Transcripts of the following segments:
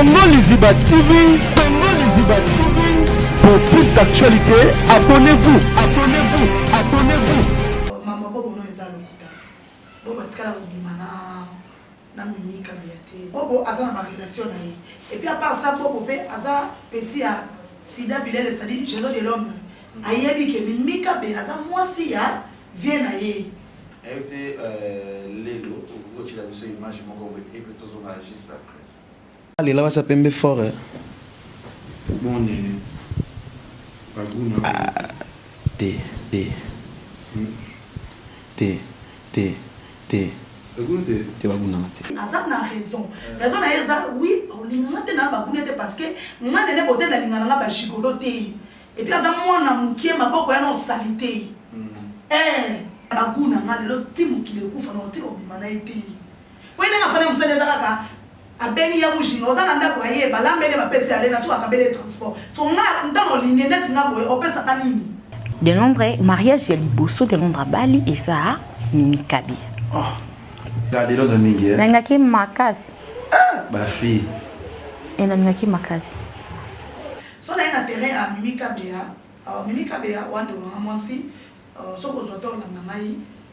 Congo Liziba TV, Congo Liziba TV. Pour plus d'actualité, abonnez-vous, abonnez-vous, abonnez-vous. Maman Bobo no ezalo kuta. Bobo tikala kugimana na mimika biate. Bobo aza na relation na ye. Et puis à part ça Bobo pe aza petit à Sida Bilele Sadi Géro de Londres. Ayebi ke mimika be aza mwasi ya vient na ye. Écoutez, Lélo, au tu as vu cette image, mon gars, et que tous on va juste après. Allez, là, ça peut me fort. Bon, néné. T. Aza na raison. Raison na eza oui, linganga te na bakuna te parce que mama nene bote na linganga nga ba chigolo te. Et puis aza mwana mukie maboko ya no salité. Baguna nga lelo timu kile kufa na otiko bimana ete. Po ine nga fana musale zakaka abeni ya mujinga ozana ndako aye balambele bapesi ale na so akabele transport. So nga ndano ligne net nga boye opesa kanini. De Londres, mariage ya liboso de Londres Bali et ça Mimikabi. Oh. Regardez l'autre mingi. Nangaki makasi. Ba fille. Et nangaki makasi. So na ina terrain à Mimikabi ya wande wa mwasi ce que je dois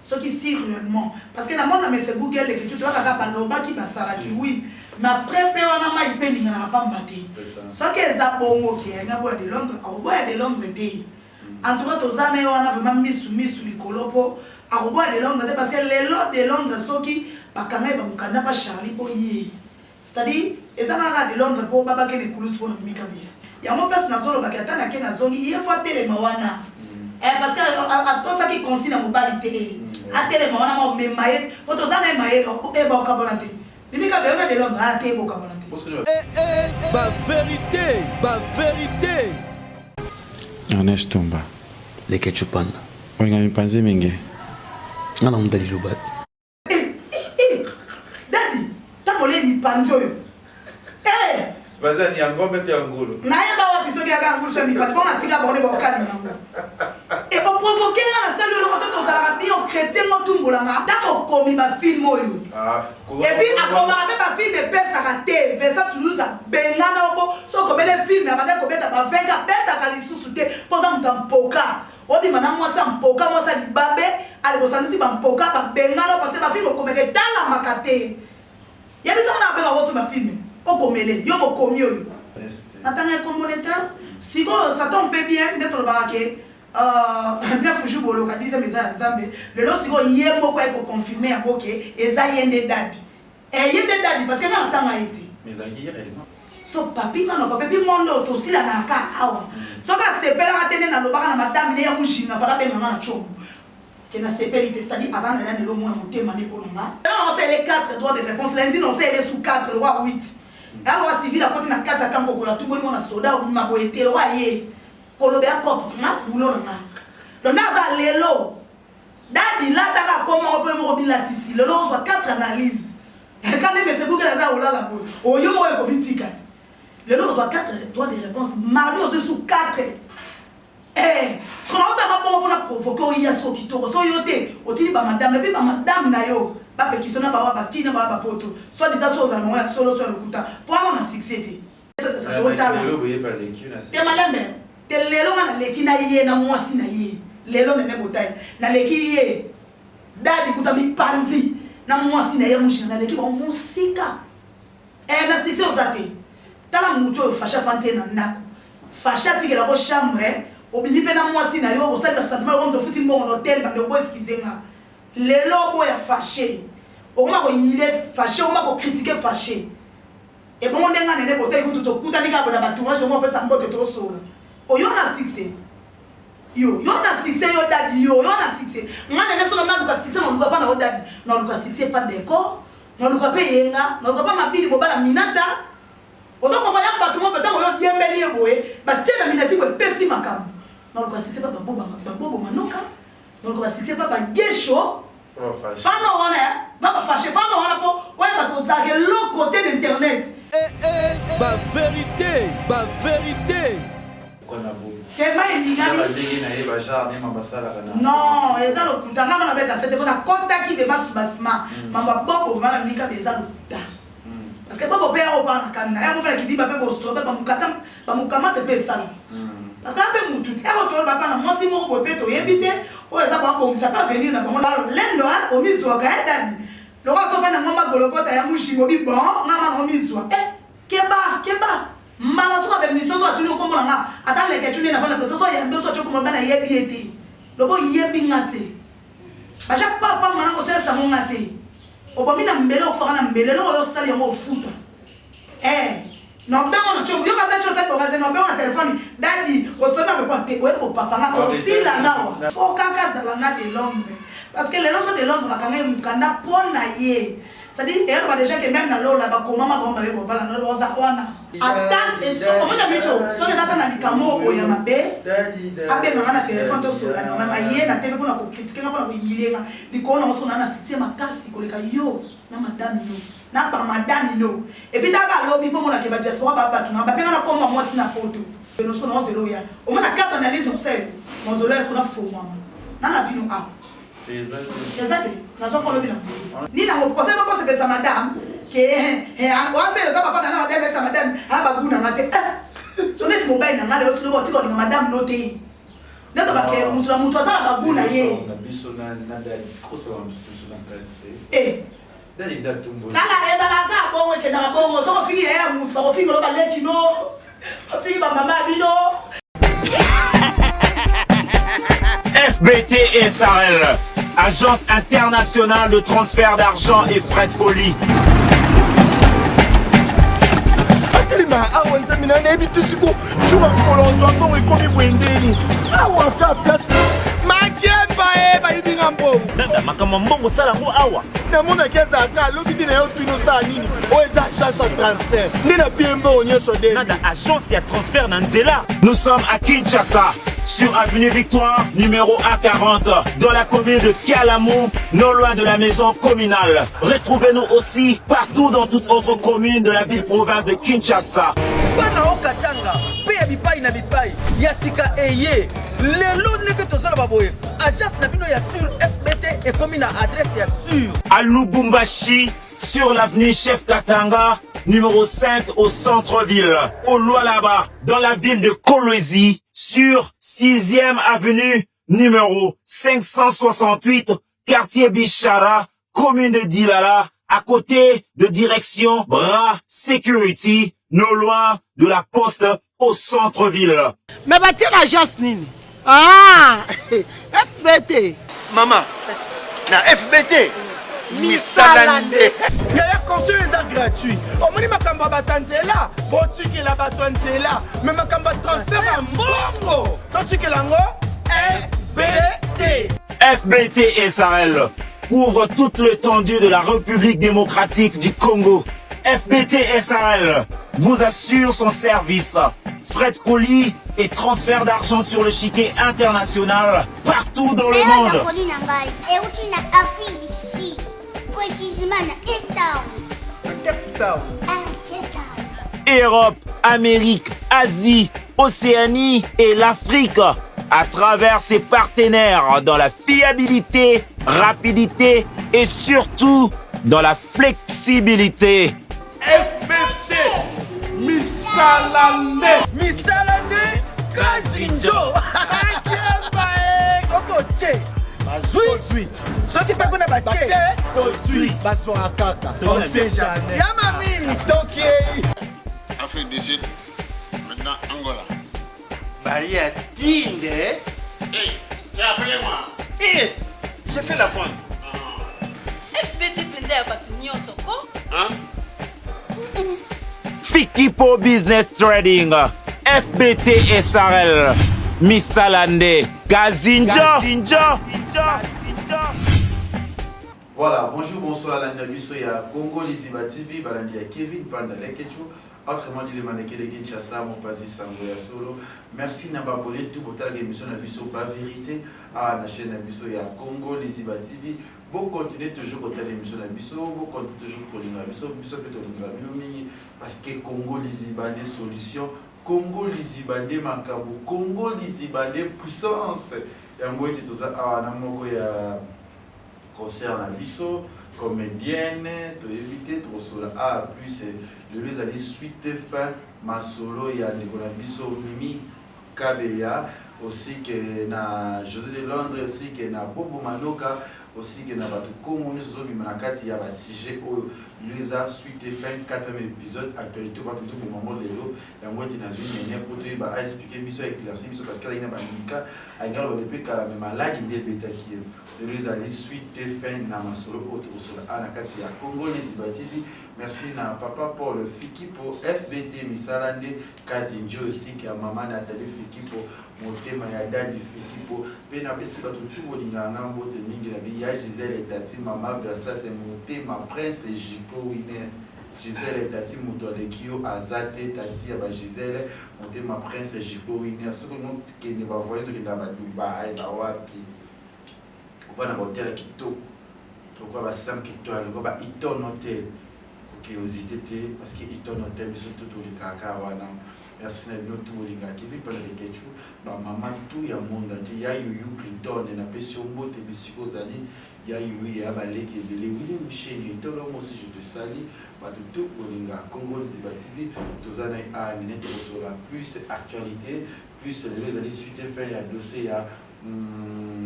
ce qui si réellement parce que dans mon ami c'est Google que tu dois regarder baloba qui basala qui oui mais après pe wana mai pe ninga pas mbate ce que za bongo qui est na bois de Londres au bois de Londres té en tout cas tozana wana vraiment misu likolopo au bois de Londres parce que les lots de Londres ceux qui bakanga ba mukanda pa Charlie po yi c'est-à-dire ezana de Londres po baba ke les couleurs pour Mimikabi ya mo place na zolo bakatana ke na zongi il faut télé mawana. Parce que tout ça qui consiste dans mobilité, à télé, on a même maïs, pour tous ça même maïs, on peut pas cabolante. Mimika on a des langues à télé, cabolante. Ma vérité, ma vérité. Ernest Tomba. Les ketchupan. On a mis pensé mingi. On a monté le loubat. Daddy, t'as molé ni panzo. Vas-y, ni un gros bête en gros. Naïe ba wapi soki aga ngulu so ni panzo, on a tika bonne bokali nango. Et on provoquer la salle de l'autre ça la bien chrétien motumbola nga ta komi ba film oyo. Et puis akoma ba film de pesa ka te, versa Toulouse bengana obo so ko bele film abanda ko beta ba venga beta ka lisusu te, poza mutampoka. Odi mana mwasa mpoka mwasa libabe, ale bosanisi ba mpoka ba bengana parce que ba film ko meke tala makate. Ya bisa na bela woso ba film. Okomele yo mokomi oyo. Natanga communautaire, siko Satan peut bien d'être baraké. Neuf jours bolo kadisa meza nzambe lelo siko yembo ko eko confirmer aboke eza yende dadi yende dadi parce que na tanga ete Mais à qui réellement so papi ngano papi mondo to sila na ka awa so ka sepela atene na lobaka na madame ne ya mushinga fala be mama na chombo que na sepeli te c'est-à-dire azana na lelo mona motema ne ko nga on sait les 4 droits de réponse lundi on sait les sous 4 le roi 8 la loi civile a continué na 4 kanko ko la tumboli mona soda ou maboete le roi ye kolobe akop na bulo na donc dans lelo dadi la taka comment on peut me mobiliser lelo on soit 4 analyses quand même c'est Google là ou là la bonne o yo mo ko bitika lelo on soit 4 droits de réponse mardi on sous 4 ce qu'on a ça va pour provoquer o ya so kitoko so yote o tili ba madame et puis ba madame na yo ba pekisona ba ba kina ba poto soit des choses à moi solo sur le kuta pour on a succès ça total Lélo voyez pas les culs te malembe te lelo na leki na ye na mwasi na ye lelo nene botai na leki ye dadi kutami panzi na mwasi na ye mushina na leki ba musika na sisi osate tala muto fasha fante na ndako fasha tigela ko chambre obili pe na mwasi na yo osali ba sentiment comme de futi mbongo hotel ba ndoko excusenga lelo bo ya fâché okoma ko nyile fâché okoma ko critiquer fâché et bon ndenga nene botai ko to kutani ka bona ba tourage to mo pesa mbote to sola oyo na succès yo na succès yo dadi yo na succès ngana ne solo na luka succès na luka pa na dadi na luka succès pa décor na luka pe yenga na luka pa mabili bobala minata ozo ko baya ba tumo betango yo diembeli eboe ba tena minati ko pesi makambo na luka succès pa bobo manoka na luka succès pa ba gesho fano wana ba fâché fano wana po ouais ba ko zage l'autre côté d'internet Ma vérité, ma vérité. Non, eza lokuta ngama na beta sete bona konta ki be basu basma mamba bobo vala mika beza lokuta parce que papa père au pas na ya mobala qui dit papa bosto papa mukata ba mukamata pe sala parce que ape mutu ti ako to papa na mosi mo ko peto yebite o eza ba ko misa pas venir na bango lendo ha o mizo ka dadi lo ko so na ngoma golokota ya mushimo bi bon ngama no mizo keba mala so ba miso so atuni ko mona nga ata leke tuni na bana peto so ya mbeso cho ko bana yebi ete lo bo yebi ngate ba cha papa mana ko sesa mo ngate obomi na mbele ofaka na mbele lo yo sali yango ofuta no bengo no chobu yo ka sa chose ko ka no bengo na telefone dadi osona me kwa te o papa nga ko sila nawa fo kaka zala na de l'ombre parce que les gens de l'ombre bakanga mukanda pona ye c'est-à-dire et on va déjà que même na lola ba ko mama ba mbale ko bala no oza kwana attends et so o mona micho so na tata na likamo o ya mabe abe na na telefone to so na mama ye na tebe pona ko critiquer na pona ko ingilenga likona oso na na sitie makasi ko leka yo na madame yo na ba madame no et puis daga lobi po mona ke ba just ba ba tuna ba pe na ko mo sina photo no so na zelo ya o mona carte analyse on sait mon zelo est-ce qu'on a faux mama na vino a exactement na so ko lobi na ni na ko se ba ko se besa madame ke on se yo ba na madame besa madame ha ba guna ngate so net mobile na ngale o tlo bo tiko ni madame no te neto ba ke mutu azala ba guna ye na biso na dali ko se wa biso na dali datumbo kala ezala ka bongo ke na bongo so ko fiki ya mutu ba ko fiki lo ba leki no ko fiki ba mama bino FBT SARL, Agence internationale de transfert d'argent et frais de colis. Nada makama mbongo sala ngo awa. Na mona keza ka loki na yo twino sa nini o eza chance de transfert ndina piembo onyeso de Nada agence ya transfert na nzela. Nous sommes à Kinshasa, sur avenue Victoire, numéro A40, dans la commune de Kialamou, non loin de la maison communale. Retrouvez-nous aussi partout dans toute autre commune de la ville-province de Kinshasa. Bana okatanga, pe bipai na bipai, yasika eye. Lelo neke tozala baboye. Agence na bino ya sur FBT et comme na adresse ya sur. À Lubumbashi, sur l'avenue Chef Katanga, numéro 5 au centre-ville. Au Lualaba, dans la ville de Kolwezi, sur 6e avenue, numéro 568, quartier Bichara, commune de Dilala, à côté de direction Bras Security, non loin de la poste au centre-ville. mais ba tira agence nini FBT Maman, na FBT, Misalande. yaya conseil eza gratuit omoni makambo ya batanzela botikela bato ya nzela me makambo ya transfert ya mbongo totikela yango FBT FBT SARL couvre toute l'étendue de la République démocratique du Congo. FBT SARL vous assure son service, frais de colis et transfert d'argent sur le chiquet international partout dans le monde. Europe, Amérique, Asie, Océanie et l'Afrique, à travers ses partenaires dans la fiabilité, rapidité et surtout dans la flexibilité. FBT Misalande Kazinjo. Oko che. Bazui. Ce qui fait qu'on a baché. tozwi bazwaka kaka on sait jamais Yama mimi. toki Afrique du Sud, maintenant Angola. Maria Tinde. Hey, tu as appelé moi? Eh, j'ai fait la pointe. FBT pende ya bato nyonso ko? Hein? Fikipo Business Trading, FBT SARL, Misalande, Kazinjo. Voilà, bonjour, bonsoir, la Nabiso, il y a Congo Liziba TV, il y a Kevin Panda Lekechu, autrement dit le mannequin de Kinshasa, mon pasi Sangoya Solo. Merci Nababole, tout pour ta émission Nabiso, pas vérité, à la chaîne Nabiso, il y a Congo Liziba TV. Vous continuez toujours à l'émission Nabiso, vous continuez toujours pour l'Inabiso, Nabiso peut être parce que Congo Liziba des solutions, Congo Liziba des Makabo, Congo Liziba des puissances. Et en gros, il y a concert na biso comédienne, tu évité trop sur ah plus le les ali suite fin ma solo ya Nicolas Bisso Mimi Kabeya aussi que na José de Londres aussi que na Bobo Manoka aussi que na batu komoni zobi manakati ya ba sujet o les a suite fin 4e épisode actualité ba tout au moment lelo ya ngoti na zuni ne poto ba expliquer biso éclaircir biso parce que là il na ba mika agalo depuis kala me malade de beta qui les ali suite fin na masolo autre sur ana kati ya Congo les Ibativi. Merci na papa Paul Fiki pour FBT Misalande Kazinjo aussi que maman Nathalie Fiki pour motema ya dadi Fiki pour pena besi ba tout bolingana mbote mingi na bi ya Gisèle et Tati maman versa c'est motema prince Jipo Winner Gisèle et Tati moto de Kio Azate Tati ya ba Gisèle motema prince Jipo Winner ce que nous qui ne va voir que dans ba Dubaï ba wapi on va hôtel kitoko pourquoi ba 5 étoiles pourquoi ba Hilton Hotel curiosité parce que Hilton Hotel surtout tous les kaka wana merci na bino tout linga qui vit parler de quelque ba maman tout ya monde entier ya Yuyu Clinton na pesio mbote bisiko zali ya Yuyu ya baleki de William Cheni to lo aussi je te salue ba tout linga Congo Zibativi tozana a nene to sur la plus actualité plus les années suite fait ya dossier ya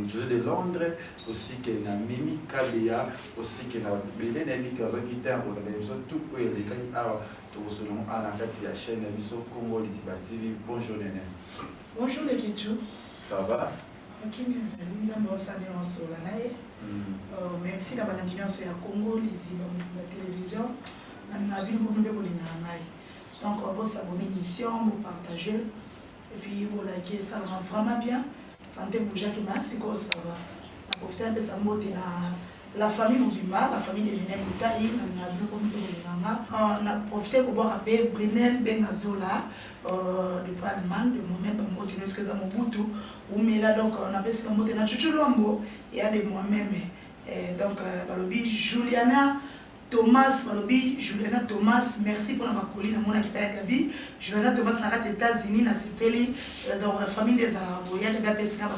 José de Londres aussi que na Mimi Kabeya aussi que na Belén Elikazo qui était en organisation tout pour les cas alors tout selon à la carte la chaîne émission Congo Zibativi. Bonjour Néné. Bonjour les Kéchou. Ça va? Ok mes amis, nous avons salué en solo nae. Merci d'avoir l'invitation sur la Congo Zibativi la télévision. Nous avons vu beaucoup de nae. Donc on va s'abonner à l'émission, vous partager et puis vous liker, ça va vraiment bien. Santé pour Jacques Massi, ça va. On a profité un peu de la famille Mobima, la famille de Lina Boutaï, on a profité pour boire un peu Brunel Bengazola, de Panman, de moi-même, de ce que mon boutou, ou mais là donc on a fait ce qu'on a Chuchulombo, il y a de moi-même. Donc, Balobi Juliana Thomas, Balobi Juliana Thomas, merci pour la colline, mon équipe à Gabi. Juliana Thomas n'a pas États-Unis, n'a Sipeli, dans la famille des Araboyens, les Bapesca,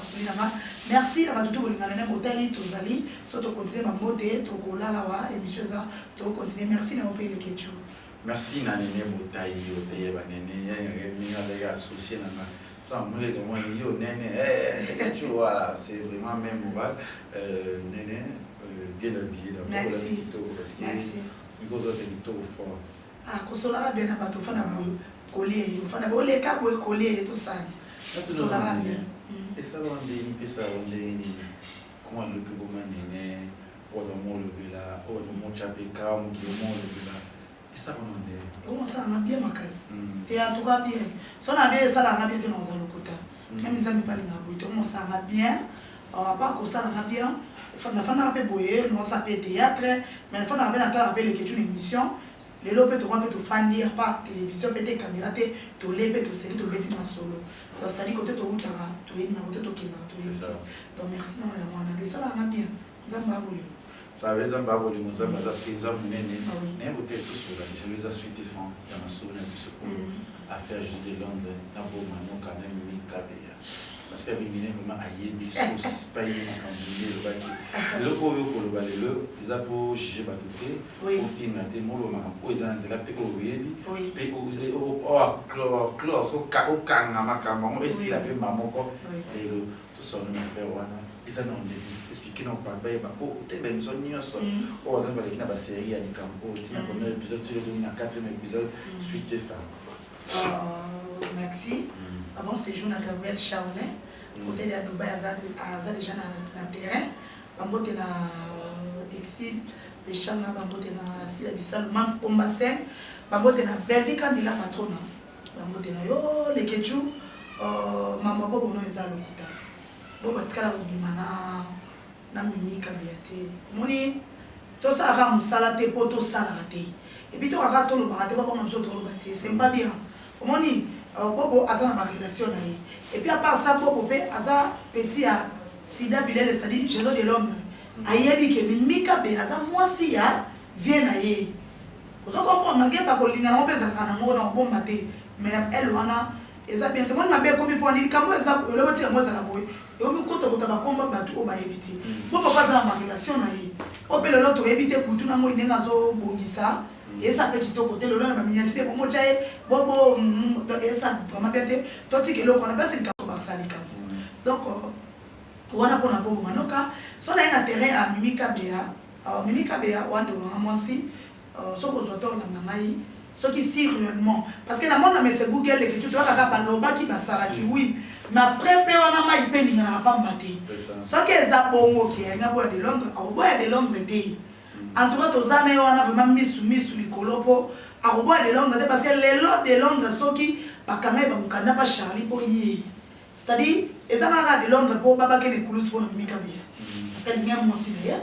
merci à tout le monde, Motari, Tozali, surtout continuer ma beauté, Tokola, Lawa, et monsieur Za, to continuer. Merci à pays le Kéchou. Merci à Néné Moutaï, au pays Banéné, il y a des associés. Sans moi, voilà, c'est vraiment même ouvert. Néné, bien habillé. Merci. Merci. Because of the top for. Ah, Kosola bien à bateau, fana boyo, collier, fana boyo, les cabos collier, tout ça. Kosola bien. Et ça va en ça on est comment le plus beau Néné, ou le mot le bela, ou le mot chapeka, ou le mot le bela. Et ça on est. Comment ça on a bien ma case. Et en tout cas bien. Si on a bien ça là, on a bien dans un locuta. Même nous avons pas les nabouilles, comment ça va bien. À part que ça va bien. Il faut faire boyer, non ça peut théâtre, mais il faut faire les questions d'émission. Les lots peuvent te faire lire par télévision, peut-être caméra, tu les peux te série, tu les bêtis solo. Donc ça dit côté tu routes tu es numéro de Tokyo. Donc merci dans le monde. Ça va bien. Zamba voulu. Ça veut dire que nous avons des exemples mais vous êtes tous sur la je les ai suivis fond dans ma sourire à faire juste de Londres, dans vos mamans quand même Mimi Kabeya. Parce que les vraiment aïe des sauces pas y en le baki le koyo ko le balelo ils a pour chier batuté pour finir des mots ma ko ils la pe ko yebi pe close so ka o kanga makamba on essayer la pe maman ko et tout ça nous fait wana ils ont expliqué non pas ba ko te ben so nyonso o dans ba lekina ba série à Nikampo tina comme épisode tu le na 4e épisode suite femme. Merci. Avant séjour à Gabriel Charlet, côté de Dubaï, à déjà dans le terrain. Bambote na exil, les champs bambote na Sila Bissal, Mams Ombassin, bambote na Belgique quand il a patron. Bambote na yo les Kéchou, maman bobo no ezalo kuta. Bobo tikala bimana na Mimi Kabeya te. Moni to ça ra musala te poto sala te. Et puis tu vas to lo barate pas comme to lo bate, c'est pas bien. Moni Bobo a sa relation et puis à part ça Bobo a sa petit à Sida Bilal c'est-à-dire José de Londres ayebi ke Mimi Kabeya a sa moi si ya vient na ye vous comprenez manqué pas ko linga na pesa kana ngo na bomba te mais elle wana eza bien tout le monde m'a bien comme pour dire quand ça le petit moi ça la boy et on me compte ko ta ba combat batu o ba éviter Bobo pas sa relation na ye ope lelo toyebi te kutu nango ndenge azobongisa eza mpe kitoko te lelo na baminiatire bongo tya ye bobo eza vraiment bien te totika eloko na place likambo basalika donc wana mpona bobonga noka so na ye na terrain ya Mimi Kabea wande olanga mwasi soki ozwa to olanda ngai soki si réellement parce que na mona mese Google leki tu kaka balobaki basalaki oui mais après pe wana mai pe ningana pamba te soki eza bongo ke nga boya de Londres akoboya de Londres te en tout cas toza na ye wana vraiment misu likolo po akoboya de Londres te parce que lelo de Londres soki bakanga ye bamokanda pa Charlie po ye c'est-à-dire eza naka de Londres po babakende kulusi mpona Mimi Kabea parce que linga mwasi na ye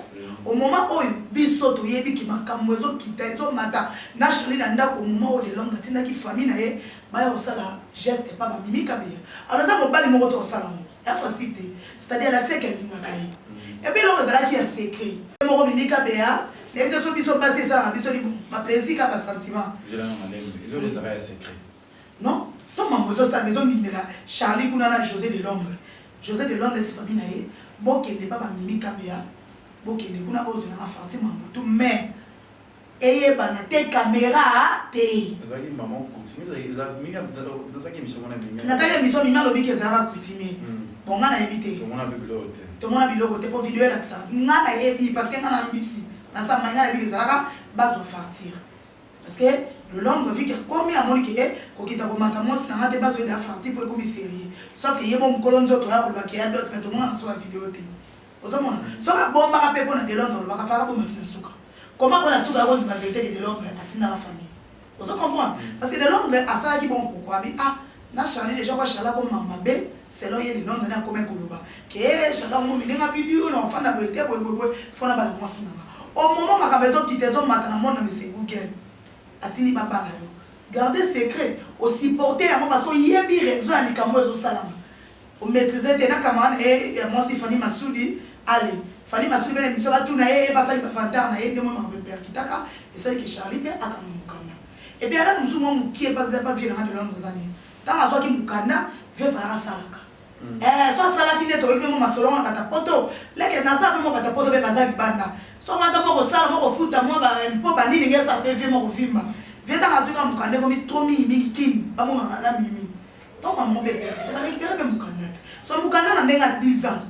au moment où biso toyebi ki makambo ezokita ezomata na Charlie na ndako au moment où de Londres atindaki famille na ye baya osala geste epa Mimi Kabea alors eza mobali moko tosala mo ya facilité c'est-à-dire alakisi eke alingaka ye epi eloko ezalaki ya secret moko Mimi Kabea nayebi te so biso mpasi esalaka biso libo baplaisir kaka sentiment non to mambo ezosala ezondindela Charlie kuna na José de Londres esi famille na ye bokende pa Mimi Kabea bokende kuna bozela na Fatima Moto mais eyebana te caméra te nataka émission Mimi alobi ke ezalaka coutumier bon nga nayebi te tomona biloko te po video elakisa nga nayebi parce que nga na mbisi nasama nga nayebi ke ezalaka bazwa fartir parce que le Londres vu que comme amoni ke kokita komata mwasi na nga te bazwa eda fartir po ekomi série sauf que ye bo mokolo nzoto ya kolobaki ya dot mais tomona na so la vidéo te ozomona soka bombaka mpe mpona de Londres olobaka faka bomati na suka comment mpona suka akondima vérité ke de Londres atindaka famille ozocomprendre parce que de Londres asalaki bon pourquoi abi na Charlie déjà kwa Charlie akoma mabe selon ye de Londres na akoma koloba ke Charlie akomi ndenge video na ofanda boye te boye fona bala mwasi nanga au moment makambo ezokita ezomata na monde na mese Google atindi babala yo garder secret osupporter yango parce que yebi raison ya likambo ezosalama omaîtriser te na camarade et mwasi Fanny Masudi allez Fanny Masudi bene miso batuna ye basali bafantar na ye ndemo makambo perkitaka esali ke Charlie pe akama mukanda et puis ala musu mo mukie pas vie na de Londres zani tanga soki mukanda vie fala salaka so salaki ne to ekemo masolo na bata poto leke na sa pe mo bata poto be bazali banda so mata mo ko sala mo ko futa mo ba mpo bandi ni ngesa pe vie mo ko vimba vie tanga soki mukanda ko mi trop mingi kin ba mo na Mimi donc maman peut récupérer même mukanda so mukanda na ndenga 10 ans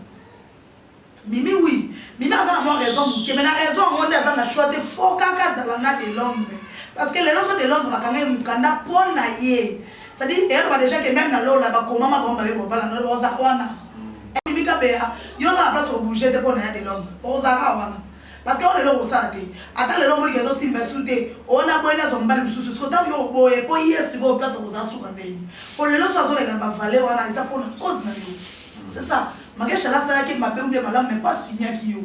Mimi oui Mimi a ça raison mukie mais na raison monde a ça na choix de faux kaka za na de Londres parce que les gens de Londres bakanga mukanda pona ye c'est-à-dire il y a déjà que même na lola ba koma ma bomba bebo bala no oza wana Mimi Kabea yo na place au bouger de pona ya de Londres oza wana parce que on est là au santé attends le longo que zo simba souté on a boina zo mbali mususu ko ta yo boye po yes go place oza suka ndeni pour le loso zo le ba valeur wana isa pona cause na yo c'est ça magesha la sala ki mabe ou bien malam mais pas signer ki yo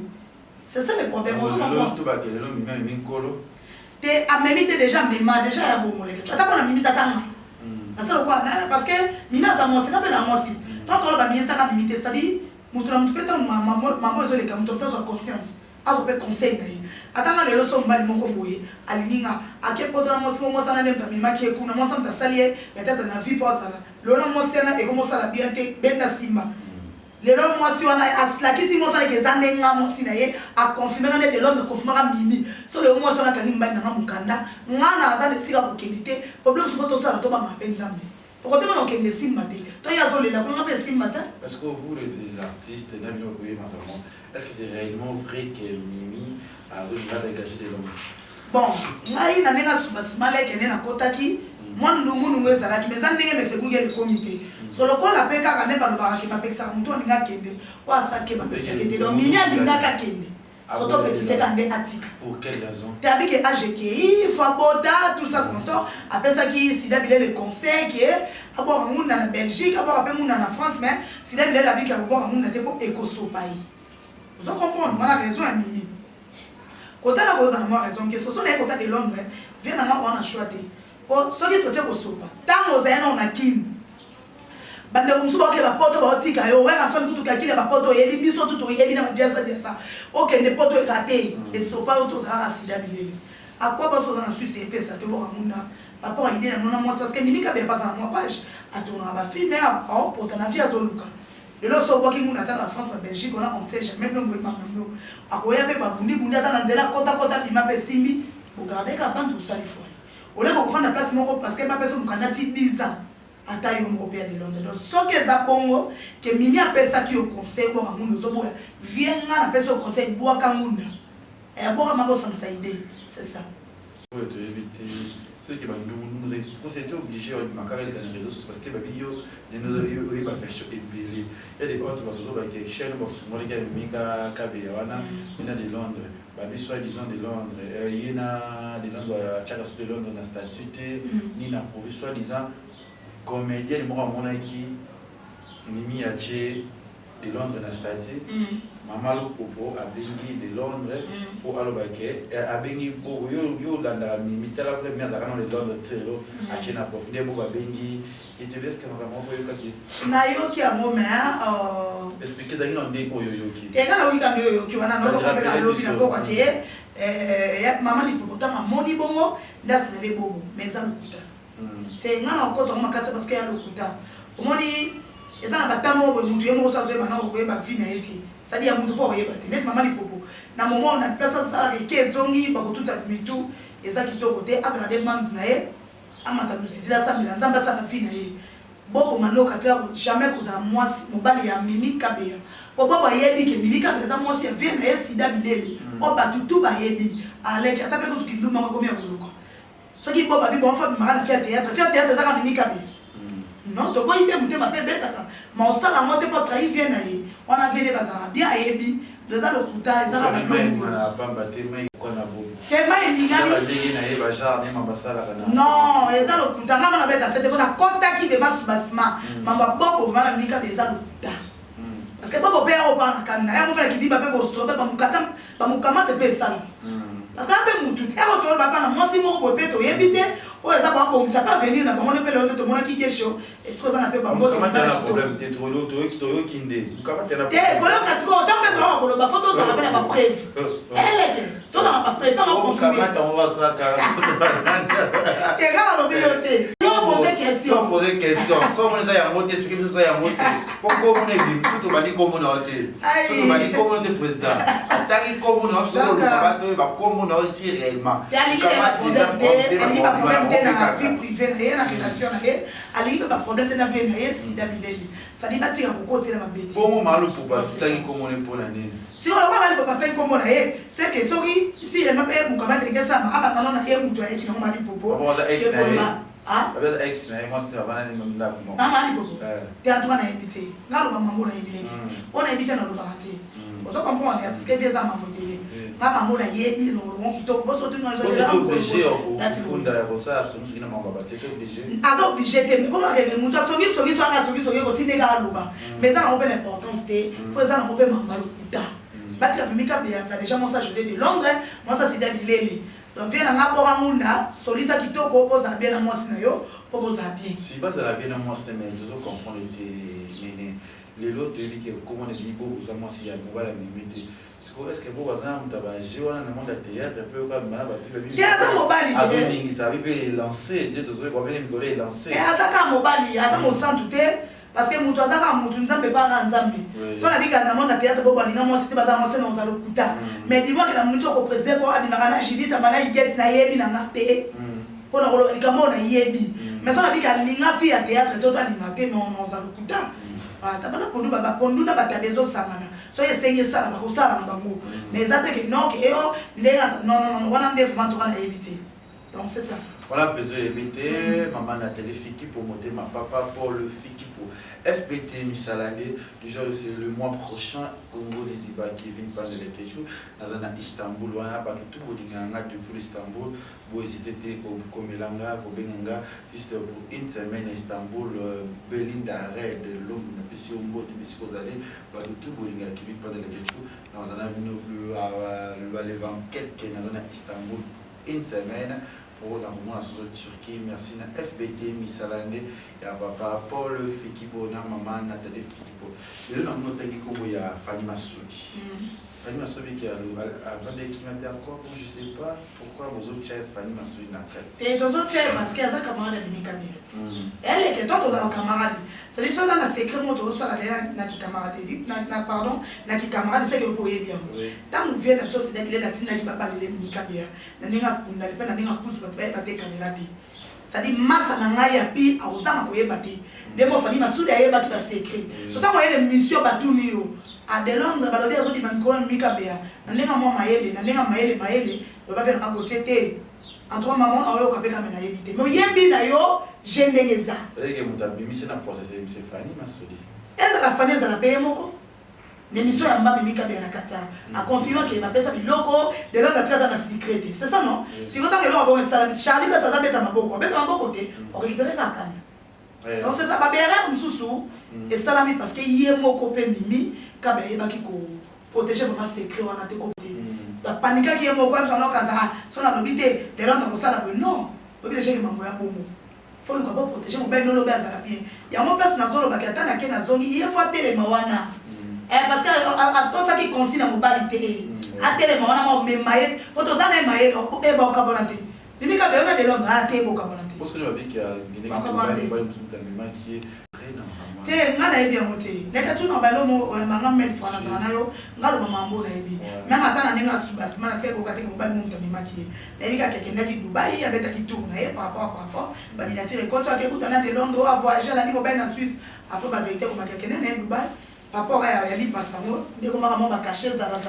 c'est ça le problème on to ba ke le Mimi Nkolo te amemite déjà mema déjà ya bon moleke tu attends pona Mimi tatanga parce que Mimi a moi c'est pas la moi site tant on va bien ça la Mimi c'est-à-dire mutu na mutu peta maman zo le kamuto to so conscience azo pe conseil na ye atanga lelo so mbali moko boye alininga ake potana mo simo mosana ne mpa Mimi ke kuna mo santa salie peut-être na vie pour ça lelo mo sena e comme ça la bien te benda simba lelo mo si wana aslaki si mo sala ke zande nga mo sina ye a confirmer na de Londres confirmer Mimi so le mo sona kani mbali na mukanda ngana azande sika ko kendite problème so to sala to ba mapenzambe pourquoi tu m'as dit simba te toi ya zo le la comment pas simba te est-ce que vous les artistes n'avez pas vu vraiment est-ce que c'est réellement vrai que Mimi a dégagé de l'homme bon ngai na nenga subasmale ke na kotaki mon nungu ezalaki mais ndenge mese Google le comité so loko la pe kaka ne ba lo ba ke ba peksa mutu ninga kende wa sa ke ba peksa kende donc Mimi a dinga ka kende surtout que tu sais quand des articles pour quelle raison tu as vu que AGKI Fabota tout ça consort après ça qui sida bilé le conseil qui est abord monde en Belgique abord après monde en France mais sida bilé la vie qui abord monde était pour écoso pays vous comprenez moi la raison est Mimi côté la cause en moi raison que ce sont les côtés de Londres vient na on a choisi pour ce qui tote ko sopa tango za on a kim bande umsu ba ke ba poto ba otika yo wena so nkutu ka kile ba poto yebi biso tutu yebi na jasa OK ne poto raté et sopa auto za sida bilé à quoi ba so na Suisse et pesa te bo amunda papa idée na mona moi parce que Mimi Kabea passe na moi page atona ba film mais au poto na vie azoluka Le lot so qui nous attend la France en Belgique on sait jamais même moi même akoya pe ba bundi ata na nzela kota bima pe simbi vous gardez ka bantu usali foi ole ko fanda place moko parce que ba personne mukanda ti 10 ans ata yo européen de Londres donc so que za bongo que mini apesa ki au conseil bo amundu zo boya vient na pesa au conseil bo kamunda et bo ma bo sans idée c'est ça pour éviter ceux qui nous étaient obligés de marquer les réseaux sociaux parce que il y a des autres qui sont chaînes de Londres, soi-disant de Londres, il y a des Londres de Londres dans statut, ni na soi-disant comédien qui mis à de Londres dans statut. Mamalo Popo a béni de Londres pour Alobake, a béni pour yo dans la mitala première dans de Londres tselo a chena profiter pour a béni et te laisse vraiment pour yo kaki na yo ki a moment expliquer ça non ndé pour yo ki te kana wi ka yo ki wana no ko be ka lobi na ko kwaki ya mama li Popo ta moni bongo ndas na le bongo mais ça lokuta te ngana ko to makasa parce que ya lokuta omoni ezana batamo bo mutu yemo so so ba na ko ba vie na yeke c'est-à-dire à mon tour il y a maman les popo na moment on a place ça avec kezongi ba ko tout ça mitu eza kitoko te aka de manzi na ye amata dusizila sa milanza mbasa na fina ye bobo manoka te jamais ko za mwasi mobali ya mimi kabeya bobo yebi ke mimi kabeya za mwasi ya vie na ye sida bilele o ba tutu ba yebi aleki atape ko tukinduma ko komia kuluka soki bobo bi bon fa bi mara na faire théâtre za ka mimi kabeya non to boy te mutema pe betaka ma osala mote po trahi vie na ye on a vu les bazar bien yebi deux ans le kuta ezala ba bongo na pamba te mai ko na bo te mai ningani ba dege na ye ba jar ne mambasala kana non ezala le kuta ngama na beta c'était ko na contact de basubasma mamba bobo vala mika bezala le kuta parce que bobo pe o ba na kana ya mo bela kidiba pe bosto pe ba mukata ba mukamate pe sala parce que ape mutu te ko to ba na mosi mo bo pe to yebite o eza ba ko misa pas venir na ba mona pe le to mona ki kesho est-ce que ça na pe ba mboto comment t'as un problème te to lo to kinde comment t'as te ko yo kasi ko tambe to ko lo ba photo ça ba na ba preuve elle to na ba preuve ça na confirmer comment on va ça car te gala lo biyote yo poser question so on les a monté expliquer ça ya monté pourquoi on est bim tout bani comme on a été tout bani comme on est président attaquer comme on a sur le bateau ba comme on a aussi réellement ali ba problème de na vie privée na relation na ye ali ba problème de na vie na ye sida bileli ça dit ba tira ko côté na mabeti bon malo pour ba tagi comme on est pour l'année si on va aller ba tagi comme on est c'est que sorry si elle m'a payé mukama te ngesa ma aba nana na ye mutu ya ki na mali popo ah avec ex mais moi c'était avant les même là non mali popo te atuma na invité ngalo ba mambo na invité on a invité na lo ba raté on se comprend parce que vieux ça m'a volé ngaba mona yebi no lo ki to boso tu no zo c'est obligé funda rosa so nous na mamba c'est obligé azo obligé te mais comment que mutu soki ko tineka loba mais ça n'a pas d'importance te pour ça n'a pas mamba lo kuta batika mimika bien ça déjà moi ça je de Londres moi ça c'est d'Abileli donc viens na ngabo munda solisa kitoko ko za bien na moi sinayo po ko za bien si base la bien na moi c'est mais je comprends les lots de qui comment les bibo za moi si ya mobile limité est-ce que vous avez un tabac dans le monde de théâtre peu comme ma fille aza mobali azoni ça arrive lancer de tous quoi bien rigoler lancer et aza ka mobali aza mo santu te parce que mutu aza ka mutu nzambe pa ka nzambe so na bika na monde de théâtre bobo linga mo c'était baza mo se na za lokuta mais dis-moi que la mutu ko président ko abi na kana Judith amana iget na yebi na ngate ko na ko likamo na yebi mais so na bika linga fi ya théâtre toto linga te non za lokuta ah tabana pondu baba pondu na batabezo sangana so yesenge sala ba ko sala na bango mais ezate que non que non wana ndefuma to kana éviter donc c'est ça on a besoin d'éviter maman Nathalie Fiki pour monter ma papa Paul Fiki pour FBT Misalande déjà c'est le mois prochain Congo les Iba qui viennent par le Kechu dans Istanbul on a pas tout pour depuis Istanbul pour hésiter comme Elanga pour Benanga juste pour une semaine à Istanbul Belinda Red l'homme na pesi ombo te pesi kozali ba tout pour qui viennent par le Kechu dans le Levanquette qui dans Istanbul une semaine pour la moment sur Turquie merci na FBT Misalande et à papa Paul Fiki pour na maman Nathalie Fiki Et là, on a dit qu'il y a Fanny Massoudi. Fanny Massoudi qui a vendu qui m'a encore, je ne sais pas pourquoi vos autres chaises Fanny Massoudi n'a pas. Et les autres chaises, parce qu'il y a des camarades de Mikabiet. Elle est que toi, tu as un camarade. C'est-à-dire que dans le secret, tu as un camarade. Pardon, un camarade, c'est que vous pouvez bien. Tant que vous venez de la société, il y a des gens qui ne parlent pas de Mikabiet. Il y a des gens qui ne c'est-à-dire massa na ngai ya pi akozanga koyeba te ndemo fani masudi ayeba ki ba secret so ta moyele mission batuni yo a de Londres balobi azodi ba mikolo mikabea na ndenga mo mayele na ndenga mayele do ba vena ko tete entre maman na yo kapeka mena yebite mais yebi na yo jendengeza que mutabi mission na processer monsieur Fani Masudi eza la fani eza la paye moko l'émission ya mbami mikabea na kata a confirmé que ba pesa biloko de Londres tata na secret c'est ça non si autant que l'on va salam Charlie ba ça beta maboko te on récupérer la canne donc c'est ça ba bera mususu et salami parce que yé moko pe mimi kabe yeba ki ko protéger vraiment secret wana te côté la panique qui est moko comme ça non kaza so na lobité de Londres ko sala non obi déjà que mambo ya bomo faut le ko protéger mo ben no lobe azala bien ya mo place na zolo ba ki atana ke na zoni yé faut télé mawana parce que tout ça qui consiste dans mobilité à télé mawana ma maye photo ça na maye e ba ka bonate mimi ka be ona de Londres a te bo ka bonate parce que je vais dire qu'il y a qui est très normal te ngana ebi amote neka tu no balo mo manga mel fana zana yo ngalo mama mbo na ebi même atana nenga subasima na teko kate ko ba mo mtami maki elika keke ndaki Dubai abeta ki tour na e papa ba minatire ko to akekuta na de Londres a voyager la ni mo ba na Suisse après ba vérité ko makeke na Dubai papa ya li pasango ndeko mama mo ba cacher zala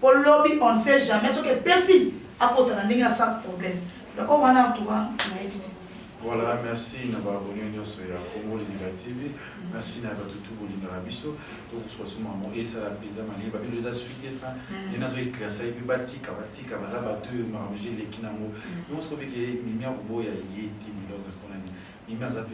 pour lobby on sait jamais ce que persi à côté na ninga sans problème donc on va en tout cas na ebi. Voilà, merci d'avoir abonné à Congo Liziba TV. Merci d'avoir tout bolinga rabiso. Donc soit ce moment et ça la pizza mani ba les a suite fin. Les nazo éclairci et puis batika baza bateux manger les kinamo. Nous on se que mimi abubo ya yeti ni l'autre qu'on a mis. Mimi a zappé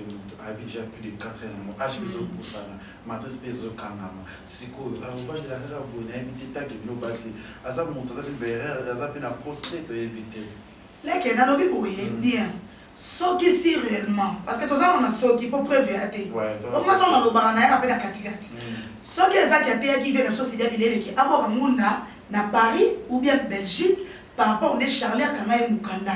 déjà plus de 4 ans. H peso pour ça. Matrice peso kanama. Siko on va de la rare bonne invité ta qui nous basi. Azab monte azab berrer azab na fausseté to éviter. Là que na lobi boye bien. Soki si réellement parce que tous on a soki pour prévoir on m'a dans le barana ya pe na katikati soki ezaki até qui vient de société bilele qui abora munda na Paris ou bien Belgique par rapport au Charlie kama e mukanda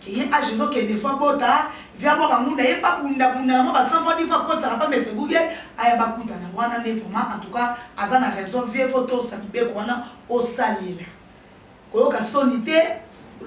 qui est à Jésus que des fois bota via abora munda e pas bunda na ba 100 fois 10 fois quand ça pas mais c'est Google aya ba kuta na wana ne vraiment en tout cas azana raison vie photo sabibe ko wana o salila ko ka sonité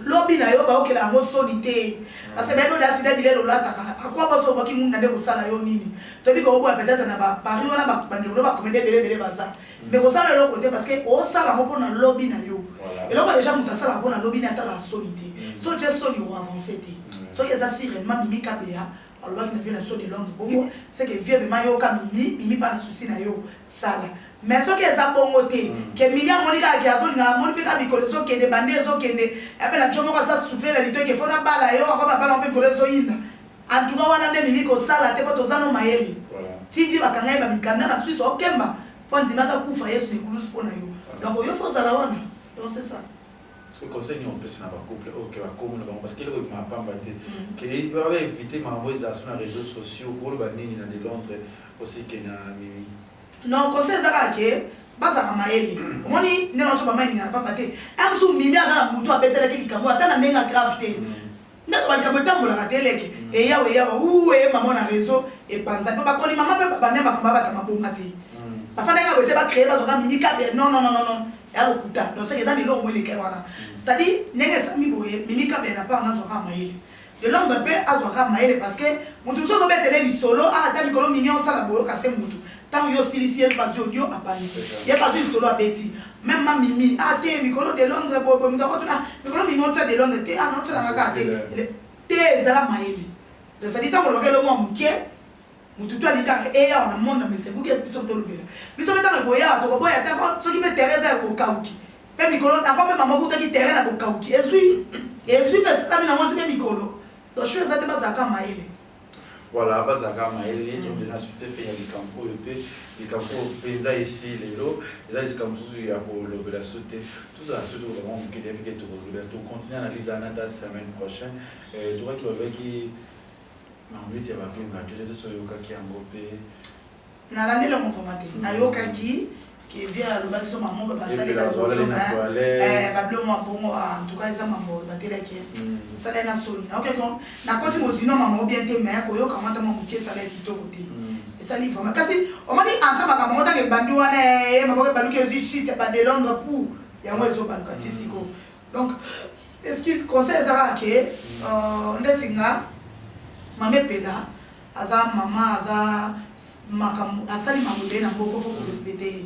lobby na yo ba okela ngo solité parce que même dans cité bilelo lataka à quoi pas so baki munda de ko sala yo nini to bi ko bo peut-être na ba Paris wana ba bande no ba commander belé baza mais ko sala lo côté parce que o sala mo pour na lobby na yo et là déjà muta sala pour na lobby na ta la solité so je soli o avancer té so que ça si réellement mimi kabea alors qui ne vient de Londres bongo c'est que vieux vraiment yo ka mimi pas na souci na yo sala mais ce qui est ça bongoté que milia monika qui azolinga moni peka bikolezo ke de bandezo ke ne epela la jomo ça souffler la lito ke fona bala yo akoma bala mpe kolezo inda en tout cas wana nde mimi ko sala te poto zano mayeli TV bakanga ba mikanda na Suisse okemba po ndima ka kufa Yesu ne kulus pona yo donc yo faut sala wana donc c'est ça ce que conseil on peut c'est na ba couple OK ba comme parce que le ma pamba te que il va éviter ma envoyer sur les réseaux sociaux pour le banini na de Londres aussi que na mimi non conseil zaka ke baza maeli omoni neno to ba mai ngana pamba te amsu mimi azana mutu abetele ke likambo atana ndenga gravité ndato balikambo tambola kateleke e yawe uwe mama na réseau et panza ba koni mama pe ba ne makamba ba tamabonga te ba fana ka bete ba créer ba zoka mimi ka non ya lokuta donc c'est que ça ni lo mo le wana c'est-à-dire nenge sami boye mimi ka be na pa na zoka maeli de l'homme peut azoka maeli parce que mutu so to betele bi solo a ta mikolo mignon sala boyo ka se mutu tant yo silicieux pas audio à Paris il y a pas une solo à Betty même ma mimi a té mikolo de Londres bo mi ko tuna mikolo mignon ta de Londres té a non ta na ka té zala maeli donc ça dit tant ko lo mo mke mutu to alika e ya na monde mais c'est vous qui biso to lubela biso beta ko ya to ko boya ta so ki be Teresa ko kauki pe mikolo na ko me mama ku ta ki terrain na ko kauki ezui parce que na mo se mikolo to je suis exactement ça ka maeli. Voilà, bazaka maeli et on a suite fait les campo les campo penza ici les lots les les campo sur ya ko lo bela sauter tout ça surtout vraiment qui était que tout continuer à analyser la semaine prochaine et tu vois qu'il va qui en fait il va venir que c'est de ce yoga qui a engopé nalandi le informaté nayokaki qui vient le bac sur maman ba sala ba bablo mo bongo en tout cas eza mambo batelaki sala na soni OK donc na koti mozino maman bien te mais ko yo kamata mo muke sala kitoko te ça livre mais kasi on m'a dit entra ba maman ta ke bandi wana e maman ke baluki ozi shit pas de Londres pour ya mo ezo baluka tisiko donc est-ce qu'il conseille ça que ndetinga mame pela aza maman aza makambo asali mamudé na mboko faut respecter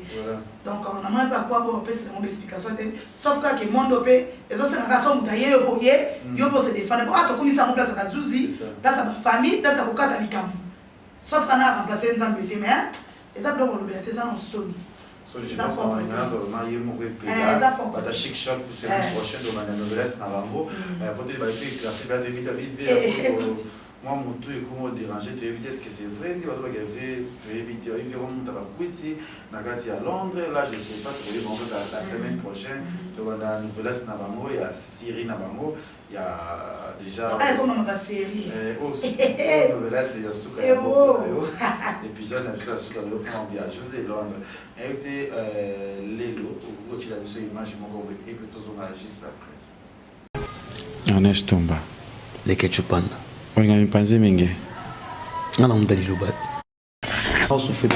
donc on a même pas quoi pour passer mon explication sauf que monde pe ezo se ngaka so mutaye yo boye yo pour se défendre pour atokuni sa place à Zuzi place à ma famille place à bokata likambo sauf qu'on a remplacé nzambe te mais eza donc on obéité ça non soni so je pense en nazo na yemo ko pela bata chic shop pour semaine prochaine do mana noblesse na bango pour te ba fait grâce ba de vite moi mon truc est comment déranger tu évites ce que c'est vrai ni votre gaffe tu évites il fait on t'a quitté na gati à Londres là je sais pas pour on va la semaine prochaine tu vas dans noblesse na bango il y a Syrie na bango il y a déjà comment ma série aussi noblesse il y a suka épisode na ça suka le plan bien juste de Londres et Lelo au tu l'as vu sur image mon et puis tous on enregistre après Ernest Tumba les ketchupanda Olga mipanzi mingi ngana mdali lobat au souffle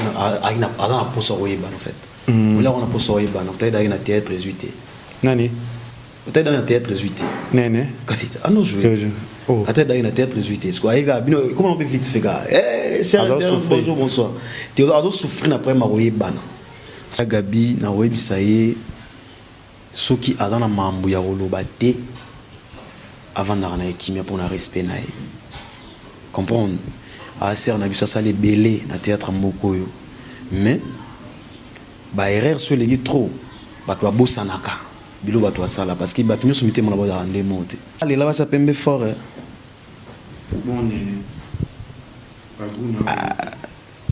agina ala posa oyeba en fait là on a posa oyeba na taida ina théâtre jésuité nani taida na théâtre jésuité nene kasita ano jouer oh taida ina théâtre jésuité quoi ega bino comment on peut vite faire cher bonjour bonsoir tu as souffrir après ma oyeba na gabi na webisaye soki azana mambu ya olobate avant na ekimia pour na respect na comprendre à ser na biso ça les belé na théâtre mokoyo mais ba erreur sur les trop ba to bosanaka bilo ba to sala parce que ba to nyosumite mona ba rendre monte allez là va ça pembe fort bon baguna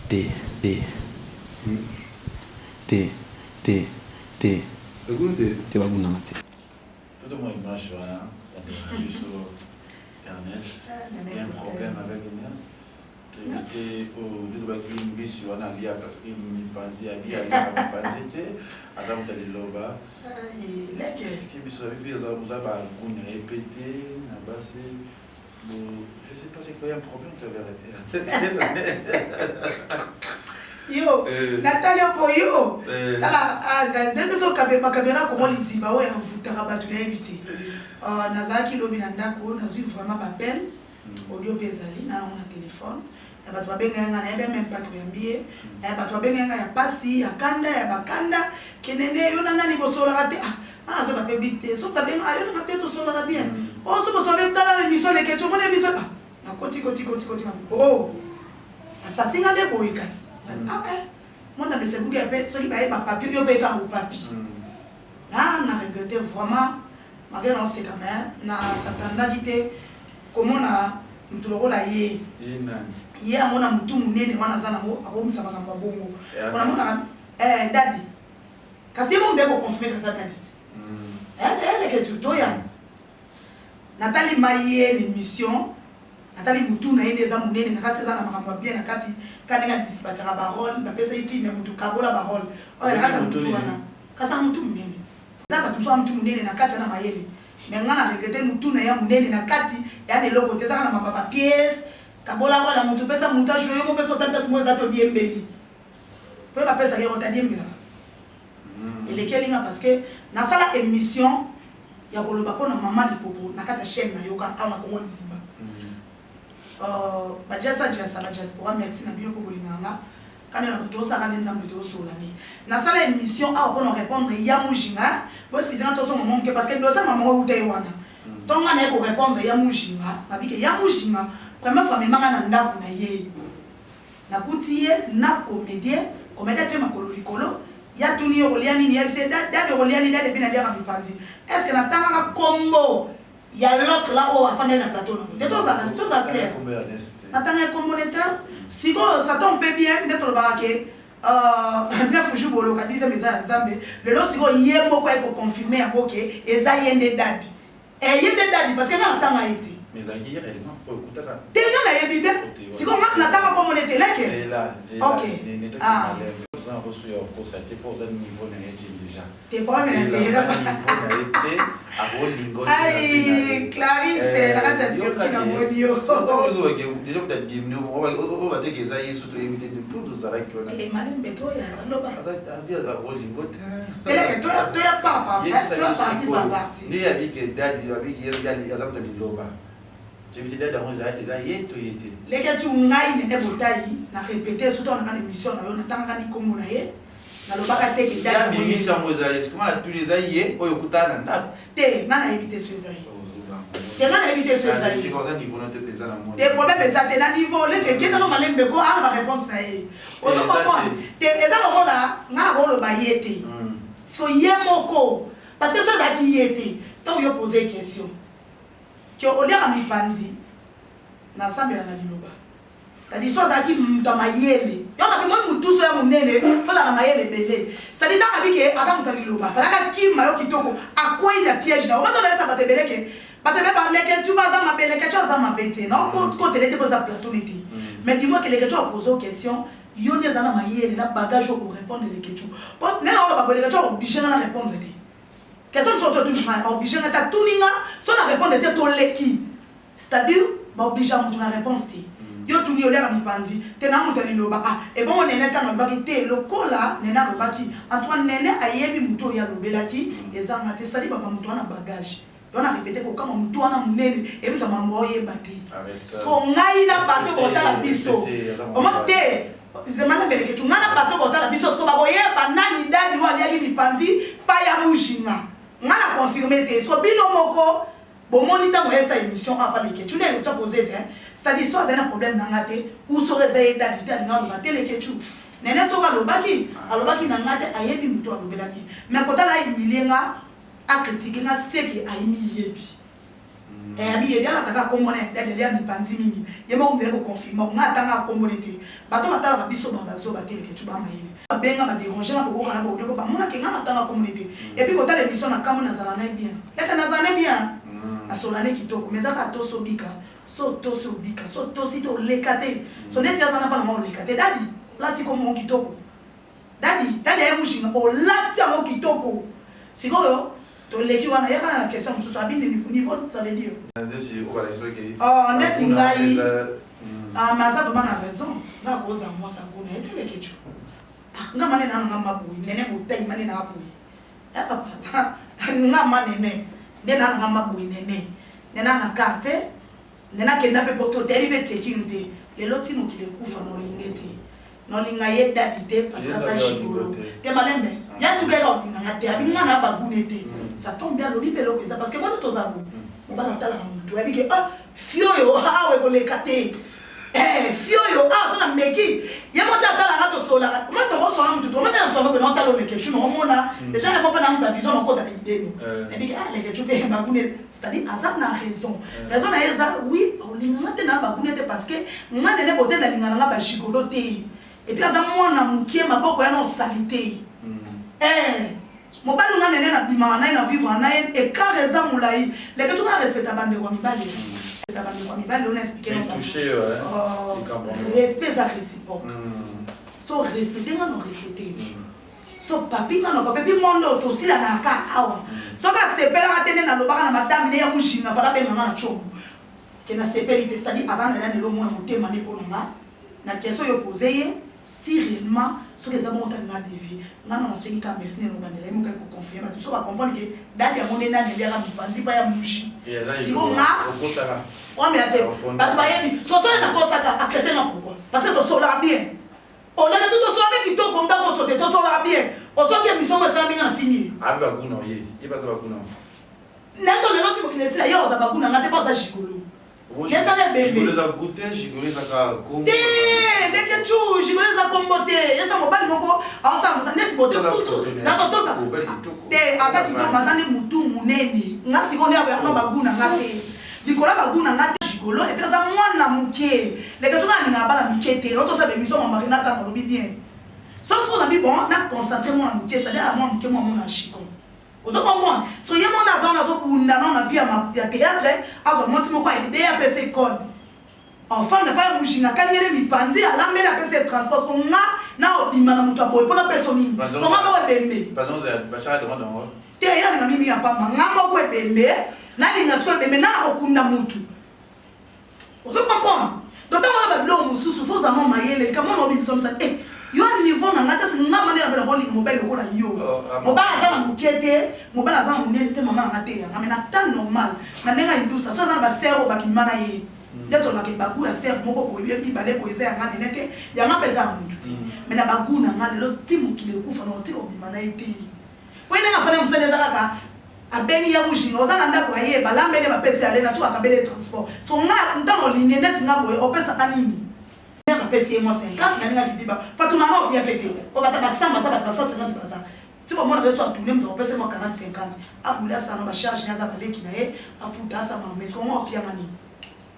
te baguna te tout le monde image voilà Ernest, il y a un problème avec Ernest. Tu étais au Dubaï, une mission en Alia, parce qu'il me pensait à Alia, il me pensait à Adam Taliloba. Expliquez-moi, vous avez répété, je ne sais pas c'est quoi un problème, tu avais arrêté. Yo, Nathalie Opoyo, dès que son caméra, comment les Zimbabwe, vous t'arrêtez de l'inviter. Nazaki lobi nandako nazu vraiment appel audio pezali na on a téléphone ya bato babenga nga na même pas kuyambie ya bato babenga nga ya pasi ya kanda ya bakanda kenene yo nana ni bosola rate so ba pebite so tabenga yo na tête sola bien so bosola tala na mission le kecho mona mission na koti oh ça singa de boikas mona me sebuga pe so li ba ba papier yo pe ka papier na regretter vraiment malgré non c'est quand même na satanda vite comment na mtuloko la ye amona mtu munene wana zana mo abomisa makamba bongo ona mona dadi kasi mo ndeko confirmer ça pas dit elle que tu doya Nathalie maye ni mission Nathalie mutu na yene za munene na kasi za na makamba bien na kati kanenga dispatchera parole ba pesa ifi me mutu kabola parole ona kata mutu wana kasa mutu munene zaba tumso mutu munene na kati na mayele mais ngana regretter mutu na ya munene na kati ya de loko te zaka na mapapa pièce kabola wala mutu pesa mutu ajoyo mo pesa pesa mo za to diembeli pe ba pesa ke on ta diembela ele kelinga parce que na sala émission ya koloba pona mama lipopo na kati ya chaîne na yoka ana Congo Liziba ba jasa la diaspora merci na bio ko bolinganga quand on a tout ça quand on a tout sur l'année na sala émission a on répondre ya mujinga parce que ils ont son moment parce que dosa maman ou taiwana donc on a ko répondre ya mujinga na bike ya mujinga première fois mama na ndako na ye na kutie na comédien te makolo likolo ya tuni roliani ni c'est date roliani date depuis na dia ka mipandi est-ce que na tanga combo ya l'autre là au afande na plateau na tout ça clair natanga commonétaire siko ça tombe bien d'être le baraké 9 jours bolo ka diza meza nzambe le lo siko yembo ko eko confirmer ya boke eza yende dadi yende dadi parce que na tanga été mais ça hier elle m'a pas écouté tena na évité. Si on a n'attend comme on était là que. Ok. Ah. Vous en reçu au cours, ça n'était pas au niveau déjà. T'es pas bien. Aïe, Clarisse, la rate à dire qu'il a bon yo. Déjà peut-être que nous on va dire que ça y est surtout éviter de tout nous arrêter que. Et madame Beto ya loba. Bien à Rolingo. Elle est que toi ya papa, toi parti par parti. Ni avec daddy avec il y a les exemples de loba. Je vais te dire dans les ayés tout était. Les que tu ngai ne botai na répéter surtout dans l'émission na yo na tanga ni kombo na ye. Na loba ka te que daddy. Ya mission mosaïque comment tous les ayés o yokutana na. Te na éviter ces ayés. Te na éviter ces ayés. C'est comme ça qu'il faut noter présent dans monde. Te problème est ça te na niveau les que na malembe ko ana ba réponse na ye. Ozo comprendre. Te eza lo kola ngana ko lo ba yete. So yemoko parce que ça da ki yete. Tant yo poser question. Que au lieu à mi panzi na sambe na liloba c'est-à-dire soit ça qui dans mayele yo na moi mutu so ya munene fala na mayele belé c'est-à-dire dans abi ke asa mutu liloba fala ka ki mayo kitoko akwa ina piège na o mato na sa batebele ke batebe ba leke tu ba za mabele ke tu za mabete na ko telete pour ça plateau niti mais dis-moi que les questions poser aux questions yo ne za na mayele na bagage pour répondre les questions pour ne na ba les questions obligé na répondre dit question sont tout obligé na ta tuninga so na répondre était to leki c'est-à-dire ba obligé à mon réponse ti yo tuni olera mi pandi te na mutu liloba ah et bon nene ta no baki te lokola nena lo baki Antoine nene ayebi mutu ya lobelaki ezanga te c'est-à-dire ba mutu na bagage yo na répéter ko kama mutu na munene et bisa mambo ye bate so ngai na bato ko ta la biso o mote zemana mbele ke tu ngana bato ko ta la biso so ba boye banani dadi wa liaki mi pandi pa ya mujinga ngana confirmer te so bino moko bon moniteur moi esa émission a pas les questions tu n'es pas posé c'est-à-dire soit un problème dans ngate ou so réservé d'identité dans ngate les questions nene so ba lobaki alobaki na ngate ayebi muto alobelaki mais kota la imilenga a critiquer na seki ayimi yebi ami yebi ala taka komone dade ya mi pandi mingi yema ko ndeko confirmer ngata nga komonete bato batala ba biso ba zo ba tele questions ba mayebi benga ba déranger na ko kana ba odeko ba mona ke ngana tanga communauté et puis kota l'émission na kamo na zala na bien leka na zala bien na solane kitoko mais aka toso bika so toso bika so tosi to lekate so neti azana pa na mo lekate dadi lati ko mo kitoko dadi ayi mushinga o lati mo kitoko sikoyo to leki wana yaka na question mususu abini niveau ça veut dire oh neti ngai ah mais ça vraiment na raison na ko za mo sa ko na etele kechu nga mane na nga mabuyi nene botai mane na abuyi ya papa nga mane ne nena nga mabuyi nene nena na carte nena kenda pe poto teribe tekinte le lotino ki le kufa no lingeti no linga yeda dite parce que ça chigolo te malembe ya suka ka nga te abinga na bagunete ça tombe bien lobi pelo que ça parce que moi to zabu on va natala mtu abike ah fio yo hawe ko le kate fio yo ah ça na meki ya mota tala ngato sola moi to ko sola mtu to moi na sola pe no talo le ketu no mona déjà ne pas na mta vision encore ta idée no et puis ah le ketu pe bagune c'est-à-dire azab na raison na eza oui on lingate na bagune te parce que ngane ne bote na lingana nga ba chigolote et puis azam mona mukie maboko ya no salité mobali nga nene na bima na vivre na et quand raison mulai le ketu nga respecta bande kwa mibali on a expliqué respect à réciproque so respecter non respecter so papi non papi mondo to sila na ka awa so ka sepela ka tene na lobaka na madame ne ya mushinga fala be mama na chombo ke na sepeli te c'est-à-dire azana na lo mona motema ne ponanga na question yo poser si réellement ce que nous avons dévié, nous avons fait que nous avons confié, mais tout ça va comprendre que dans les mondes, nous avons pas de mouchi. Si on a, on met à terre. Si on a un ça à chrétien, pourquoi? Parce que tu sauras bien. On a tout ça qui tombe comme ça, tu sauras bien. On sait que nous sommes finis. Ah, bah, vous n'avez pas ça. N'est-ce pas le type qui est là, il y a un bagou, n'a pas ça gigolo. Yes, I am baby. Jigoleza goûter, jigoleza ka Congo. Deke tu, jigoleza Congo te. Yesa mobali moko, ensemble ça net bote tout. Na toto ça. Te azaki to mazani mutu munene. Nga sikoni aba no baguna ngate. Dikola baguna ngate jigolo et puis ça mwana muke. Leke tu nga ninga bala mikete. Roto sa be miso mama nata no lobi bien. So so na bi bon, na concentrer moi muke, ça dire moi muke moi mona chiko. Vous comprenez? So yemo na zona zo bunda na vie ya théâtre, azo mo simo kwa idée APC code. enfant n'a pas mouchinga kalingele mipandi ala mena pese transport ko nga na obima na mutu aboy pona peso mingi comment ba bembe par exemple bachara de rendre te ya nga mimi ya pamba nga moko ebembe na linga so ebembe na okunda mutu ozo comprendre donc on a blo mususu faut zaman mayele comment on obima ça eh yo niveau na ngata se nga mane ya bela holding mobile ko na yo mobile za na mukete mobile za na munene te mama na te ya ngamena tan normal na nenga indusa so za ba sero bakimana ye ndeto na ke bagu ya ser moko ko yebi bale ko eza ngani nete ya ngapeza mutu mais na bagu na ngani lo timu kile kufa na otiko bimana ite po ina ngafana musene za kaka abeni ya mushinga ozana ndako aye balambele bapesi ale na so akabele transport so nga ntano ligne net ngabo opesa kanini na pesi mo 50 na ninga kidiba patuna no bien pété ko bataka samba za bataka 150 baza tu vas moi so tourner mto opesa mo 40 50 abula sana ba charge nyaza baleki na ye afuta sa ma mais ko mo pia mani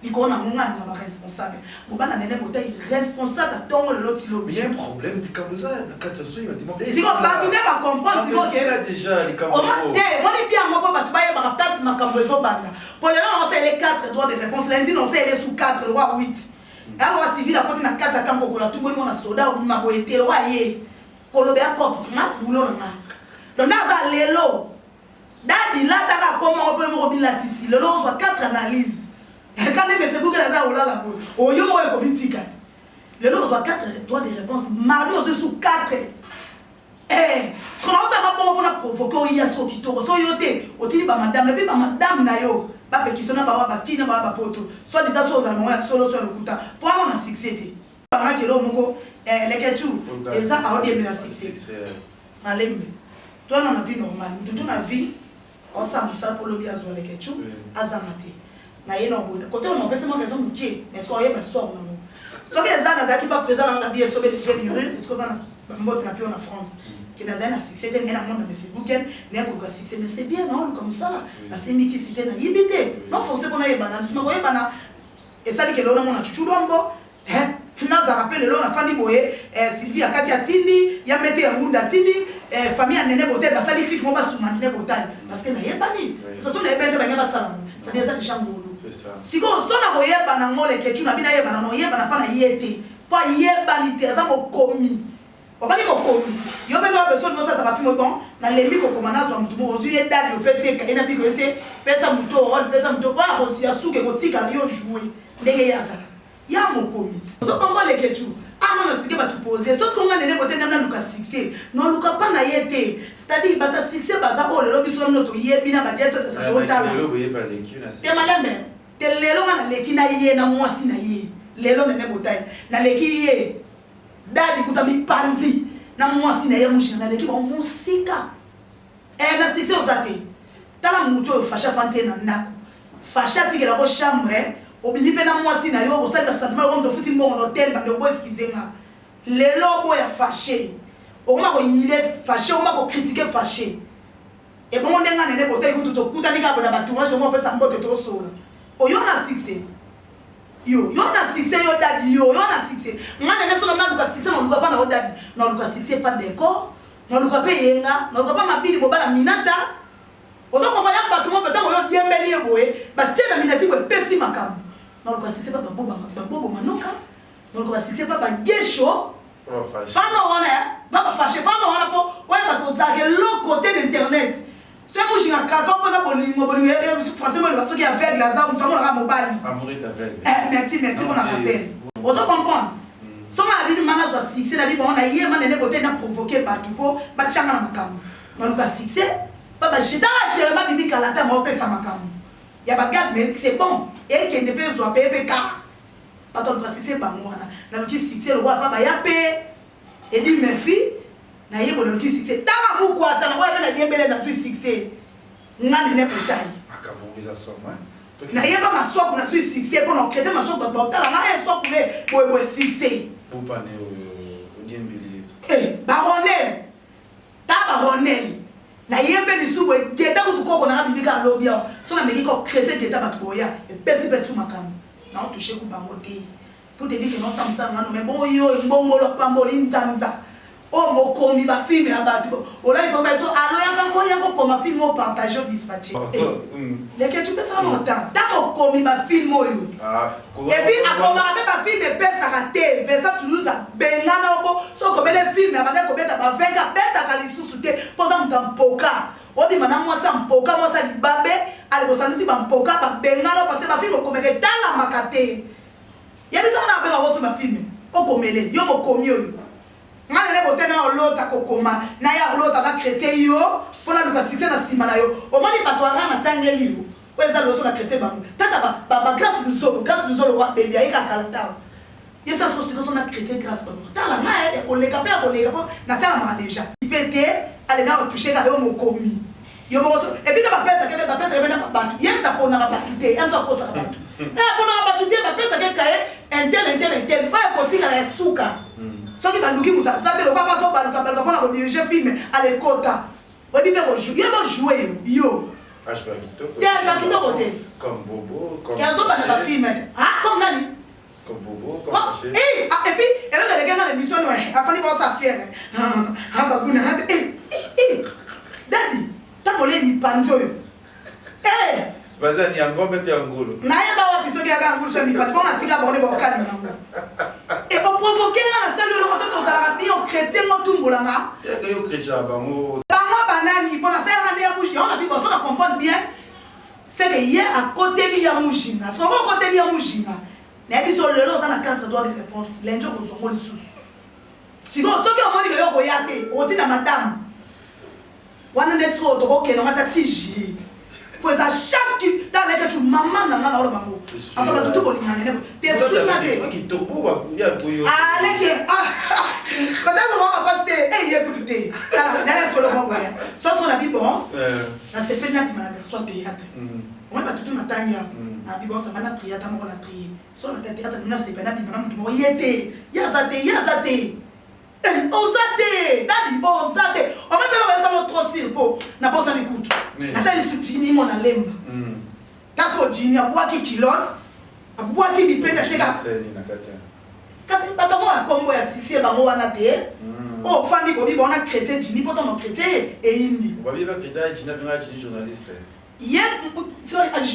iko na munga na ba responsable mobana nene bota irresponsable tongo le lotilo bien problème du kabuza na katso il va demander si ko batune ba comprendre si ko là déjà les kabuza on te moi bien mo ba tubaye ba place makambo zo banda pour le on sait les 4 droits de réponse lundi on sait les sous 4 le roi 8 alors civil a continué à 4 ans ko la tumbo ni mona soda ou ma boete wa ye ko lo be akop na bulo na donc na lelo dadi la taka comment on peut me robila tisi lelo on soit 4 analyses quand même c'est que la ola la bo o yo mo ko bitika lelo on soit 4 droits de réponse mardi on sous 4 ce qu'on a ça va pour provoquer il y a ce qui to so yote otili ba madame et puis ba madame na yo ba pekisona ba wa ba kina ba ba poto soit des choses à moi solo sur le kuta pour avoir un succès para que lo moko les ketu et ça a odi la succès malembe toi na vie normale tout na vie on s'en ça pour le bien sur les ketu azamate na yena bonne côté on peut se moi raison mukie mais ce qu'on y a pas sort na mo so que ça na qui pas présent dans la vie so que les généreux est-ce que ça na mbote na pion en France qui n'a rien à succès dans le monde mais c'est bouquin n'est pas succès mais c'est bien non comme ça la semi qui cité na yibité non forcément qu'on a yebana nous ma yebana et ça dit que l'on a chuchu dombo na za rappel l'on a fandi boye Sylvie akati atindi ya mete ya ngunda atindi famille nene bote ba sali fit mo ba suma nene botai parce que na yebani ça sont les bêtes ba ngaba sala ça des ça de chambolo c'est ça si ko so na boyebana ngole ke tu na bina yebana no yebana pa na yete pa yebani te za mo komi obali mokomi yo beno besoin de ça va faire bon na lembi ko komana so mtu mo ozu ye dali o pese ka ina biko ese pesa mtu o pesa mtu ba o si asuke ko tika yo jouer ndenge ya sala ya mokomi so komba le ketu non expliquer ba tu poser so ce qu'on a nene bote na luka succès non luka pa na yete c'est-à-dire ba ta succès ba za o le lobi so mnoto yebi na ba dia so ça do tala le lobi pa le ki na te malembe te lelo na le ki na ye na mwasi na ye lelo nene botai na le ki ye dadi kutami panzi na mwasi na ye mushinga leki ba musika na sisi osate tala muto fasha fante na ndako fasha tikela ko chambre obini pe na mwasi na yo osali ba sentiment comme de futi mbongo hotel ba ndoko excusenga lelo bo ya fâché okoma ko inile fâché okoma ko critiquer fâché et bon ndenga nene botai ko to kutani ka bona ba tournage to mo pesa mbote to sola oyo na succès yo na succès yo dadi yo na succès ngana ne so na luka succès na luka pa na dadi na luka succès pas décor na luka pe yenga na luka pa mabili mobala minata ozo ko baya ba tumo beta yo diembeli eboe ba tena minati ko pesi makamu na luka succès pa bobo manoka na luka succès pa ba gesho fano wana ba fâché fano wana po ouais ba ko zage l'autre côté d'internet c'est moi j'ai un carton pour ça bolingo forcément le qui aveugle là ça on va mobile amoureux d'aveugle merci pour la rappel on se comprendre soma abini mana zo succès na bi on a yé mana ne boté na provoquer partout pour ba changa na makamu na luka succès baba jeta je ma bibi kalata mo pesa makamu ya ba gars mais c'est bon et qui ne peut zo PPK pas ton succès ba moi na luki succès le roi baba ya pe et dit mes filles na yebo le qui succès tala mu kwa tala wa bena diembele na succès ngani ne potai akabongiza soma na yeba maswa kuna succès kono kete maswa ba tala na eso kule bo succès pour ne odiembele baronel ta baronel na yembe ni subo geta kutuko na bibika lobia so na mekiko créer geta batuboya e pesi pesi makamu na on toucher ku bango te pour te dire que non samsa ngano mais bon yo mbongolo pamboli nzanza o mokomi ba film ya batu ola ipo beso alo yanga ko koma film o partager dispatcher les que tu peux ça longtemps ta mo mokomi bafilme oyo epuis akomaka mpe bafilme epesaka te Vincent Toulouse abengana oko so okobele filme abanda kobeta bavenka abetaka lisusu te mpoza moto ampoka obima na mwasi ampoka mwasi alibabe alibosandisi bampoka babengana parce bafilme okomeka etalamaka te yebisaka na abenga koso bafilme okomele yo mokomi oyo nga nene bote na olota kokoma na ya olota na krete yo mpona luka succès na nsima na yo omoni bato ara na tangeli yo oyo eza loso na krete bango taka bagrâce luzolo wa bebi ayeka kalata yebisa soko sikoso na krete grâce bango tala nga ekoleka mpe akoleka mpo natalamaka deja ipe te ale na otusheka yo mokomi yo mokoso epi te bapesaka mpe na bato ye taponaka bato te yamso akosaka bato aponaka bato te bapesaka kaye intel oyo ekotikala ya suka soki baluki moto aza te loka mpaso balukabaluka mpona kodirige filme alekota oyebi mpe ye bojoue yo te ajwa kitoko te azobana bafilme te comme nani epuis eloko elekenga na émission afani baosa fiere baguna dadi ntango olei mipanzi oyo bazani yango mbete ya ngulu nayeba wapi soki yaka ngulu so mipanzi mpo natika bango nde baokani nango oprovoke nga na sali oloko to tozalaka bio chrétien ngo tumbolanga yo chrétien bango banani mpo nasalaka nde ya muji yango na bibo so na comprendre bien c'est que ye akoteli ya mujinga soko okoteli ya mujinga nayebi so lelo oza na 4 droits de réponse lenjo kozongo lisusu sikoyo soki omoni ke yo koya te otina madame wana nde so tokokende nga ta tigi po eza chaque taleke tu mama na nga na oloba ngo aka batutu bolingana nene te swinga te aleke kotako ngo kapasi te ye kutu te nane solo ngo boya soso na bibo na sepeli na bima na garçon théâtre omoi batutu na tangi ya na bibo osamba na triata moko na trie so na théâtre na sepeli na bima na mutu moko ye te yaza te oza te dadi oza te omoi mpe lokoyesalo trop sir po na bosa mikutu ata lisu jini mo na lemba kasi ojini abwaki kilote abwaki mipenda teka kasi bato mo akombo ya sixie bango wana te ofandi bobi bona chrétien jini po tono chrétien eyindi ye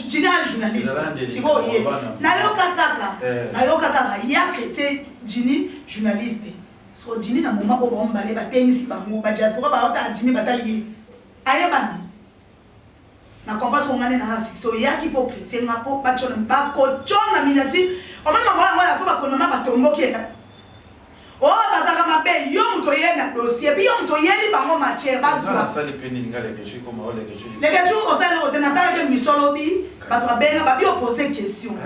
jini ali journaliste siko ye nayoka kaka ya chrétien jini journaliste so jini na moma oyo baombale batengisi bango badiaspora baota jini batali ye ayebani na kompa so ngane na succès oyaki po chrétien nga po bakocona minati omema mwana ya so bakonoma batomboki oyo bazaka mabe yo moto ye na dossier puis yo moto yeli bango matière bazwa leketu osali ote natalaki misolobi bato babenga babi opose question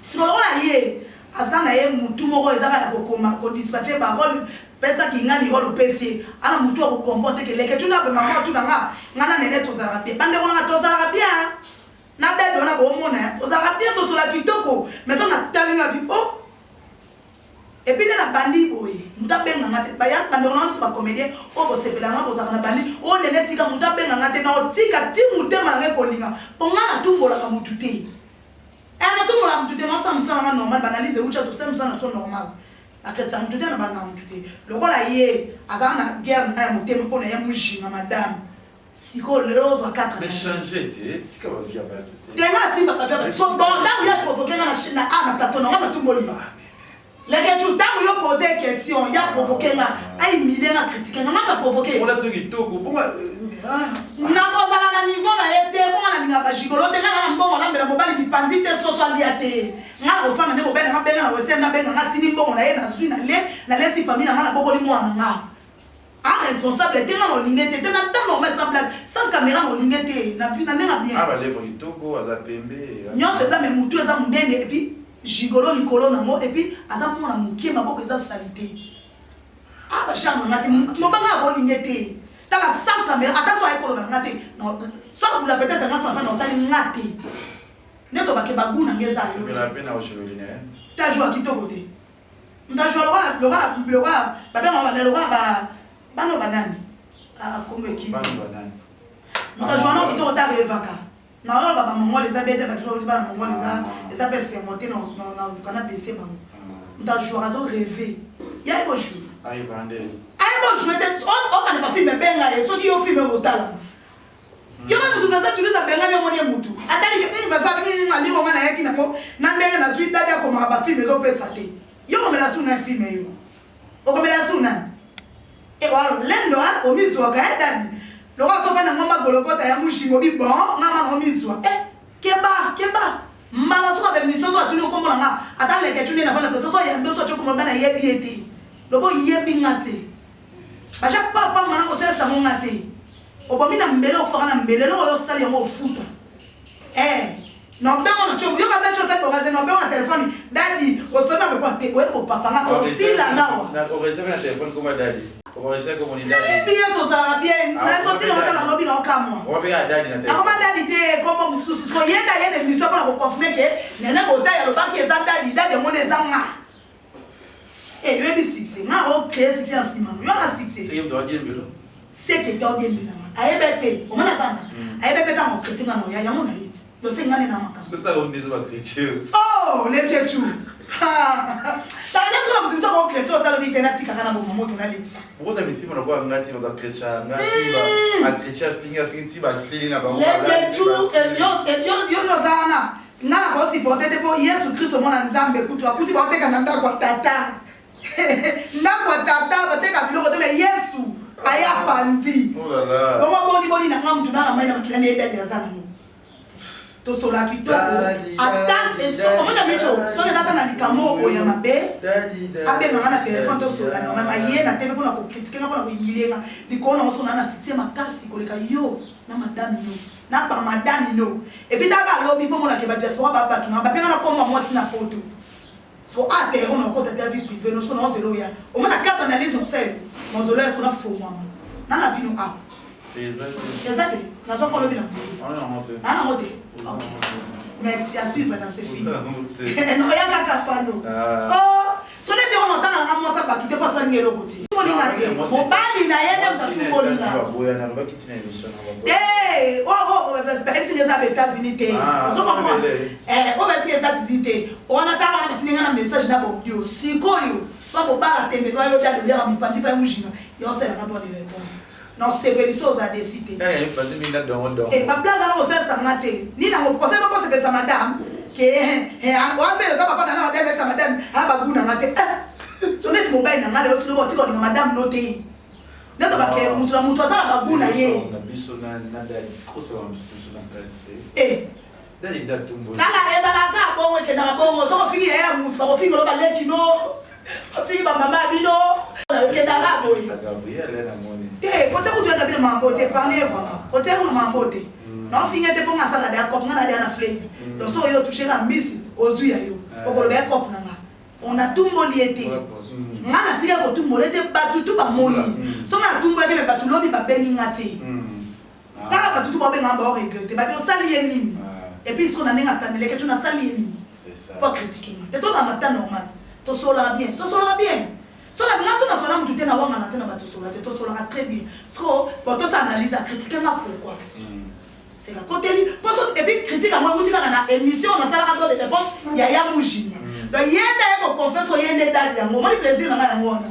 sikolokola ye aza na ye mutu moko ezaka ya kokoma kodispatche barole pesaki nga ni role opesi ana mutu akokomporte ke leketu na bemama tu nanga ngana nene tozalaka bien bandeko nanga tozalaka bien na bebe wana bomona tozalaka bien tosola kitoko meto na talinga bi o epi nde na bandi boye mutu abenganga te baya bandeko nanga nyonso bacomédien oyo bosepelanga bozalaka na bandi oyo nene tika mutu abenganga te na otika ti motema nanga ekolinga mpo nga natumbolaka mutu te natumbolaka mutu te nosa mosala nga normal banalize ucha tosala mosala na so normal akretisa mutu te na bana mutu te lokola ye azala na guerre na ya motema mpo na ye mujinga madame sikoyo lelo ozwa 4 tema asimba bavia bato so bon ntango ya provoke nga na plateau nango natumboli leketu ntango yo pose question ya provoke nga aimile nga kritike nga nga provoke nakozala na niveau na ye te mponga na linga bajigolo te nga na mbongo nambela mobali bipandi te soso alia te nga na kofanda nde mobali nanga benga na westem nabenga nga tini mbongo na ye nazwi na lesi famille na nga na bokoli mwana nga responsable te nga na olinge te te na temps normal semblable sans caméra na olinge te na ndenga bien nyonso eza me mutu eza monene epuis jigolo likolo nango epuis aza mwana mokie maboko eza sali te bachambre nga te mobanga akolinge te tala sans caméra ata so ayekoloba nga te sans bula peut-être nga sama fana otali nga te nde tobake baguna nge eza ta joa kitoko te ntajoa loka babenga baloka bano banani akombo ekipe ntajoa no kitoko ta revaka naoyo bamongole eza bete bato bana mongole eza mpe sermonte na lukana bese bango ntajoa azo reve ya ebojour ayebojouer te okana bafilme ebenga ye soki yo filme okotala Yo na mutu pesa tuliza benga yo moni mutu. Atali ke pesa ali ko ngana yaki nango na ndenge na suite dadi ko maka ba film ezo pesa te. Yo ko mela suna film yo. O ko mela suna. E wala lendo o miswa ka dadi. Lo ka so fa na ngoma golokota ya mushingo bi bon ngama ngomiswa. Keba. Mala so ka be misoso atuli ko mona nga. Atale ke tuni na fa na pesa so ya ndo so choko mo bana yebi ete. Lobo yebi ngate. Bacha papa mana ko sesa mo ngate. Obamina mbele ofaka na mbele lo yo sali yango ofuta. No bengo no chobo yo ka tsa chosa to ka no bengo na telefone daddy osona me ponte we ko papa nga to sila nawa. Na o réserve na téléphone comme daddy. O réserve comme ni daddy. Bien to ça bien. Na so ti no ta na lobi na okamwa. O be daddy na téléphone. Akoma daddy te comme mususu so yenda mission pour ko confirmer que nena bota ya lo banki eza daddy mo neza nga. Yo ebi 6 nga o créer 6 en ciment. Yo na 6. C'est yo doit dire mbelo. C'est que t'as bien bien. AEBP, comment ça? AEBP quand on critique on ya mon hit. Do se ngane na maka. Parce que ça on dit ça chrétien. Oh, les ketu. Ha. Ta ina sura mtu sasa chrétien otalo bi tena tika kana bomo moto na lexa. Pourquoi ça meti mon quoi ngati ba chrétien, ngati ba chrétien fingi ba seli na ba. Les ketu yo no zana. Ngana ko si porter de po Yesu Kristo mona nzambe kutu akuti ba oteka na ndako tata. Ndako tata ba teka biloko te Yesu. Aya panzi. Oh là là. Comment boni na ngamu tunana mai na mkilani edadi yazana mo. To sola kitoko. Ata eso comment na micho. So na tata na likamo o ya mabe. Abe na téléphone to sola na mama ye na tebe pona ko critiquer na pona ko yilenga. Likona so na 6e makasi koleka yo na madame no. Na pa madame no. E bi daga lobi po mona ke ba diaspora ba batu na ba penga na koma mo sina photo. So a téléphone na ko ta vie privée no so na zelo ya. O mona carte analyse on sait. Mozolo est-ce qu'on a faux maman. Nana vino a. Exact. Na so ko lo bi na. On est en monté. Ana monté. OK. Merci à suivre dans ces films. Non ya kaka pano. Oh, so ne te on entend na mo sa ba tout pas ça ngelo côté. Mo ni ngate. Mo bali na yende sa tout mo ni na. Boya na ba kitina émission na ba. Oh, c'est les États-Unis té. So ko ko. O ba si États-Unis té. On a ta na tininga na message na bo. Yo, sikoyo. So ko ba tembe do yo dia do dia mi panti pa mujina. Yo se na bonne réponse. Non c'est belle chose à décider. Eh, parce que minda don. Eh, ma blague na o se sa ngate. Ni na mo conseil pas se sa madame que on se ta papa na madame sa madame aba guna ngate. So net mo bai na ngale o tlo tiko ni madame no te. Na to ba ke mutu asala baguna ye. Na biso na dadi ko se wa biso na kati. Eh. Dadi da tumbo. Kala eza la ka bongo ke na bongo so ko fingi mutu ba ko fingi lo ba leki no. Fille mama bino ke na la bo. Gabriel na moni. Eh, ko tsaku tuya kabila mambote parler voilà. Ko tsaku no mambote. Non fingi te ponga sala de akop ngana de na flame. Donc so yo toucher la miss ozui ya yo. Ko lo be akop na nga. On a tumbo liete. Ngana tika ko tumbo liete batu tu ba moni. So na tumbo liete be batu lobi ba bengi ngate. Taka batu tu ba benga ba regretter. Ba yo sali nini. Et puis ce qu'on a nenga tamile que tu na sali nini. Pas critiquer. Te to na mata normal. To sola bien. So la grâce na sona mutute na wanga na tena ba to sola très bien. So bon to ça analyse à critiquer na pourquoi. C'est la côté li. Et puis critique à moi vous tika na émission na sala ka de réponse ya mujina. Donc yenda ko confesse yenda dadi yango. Moi plaisir na yango na.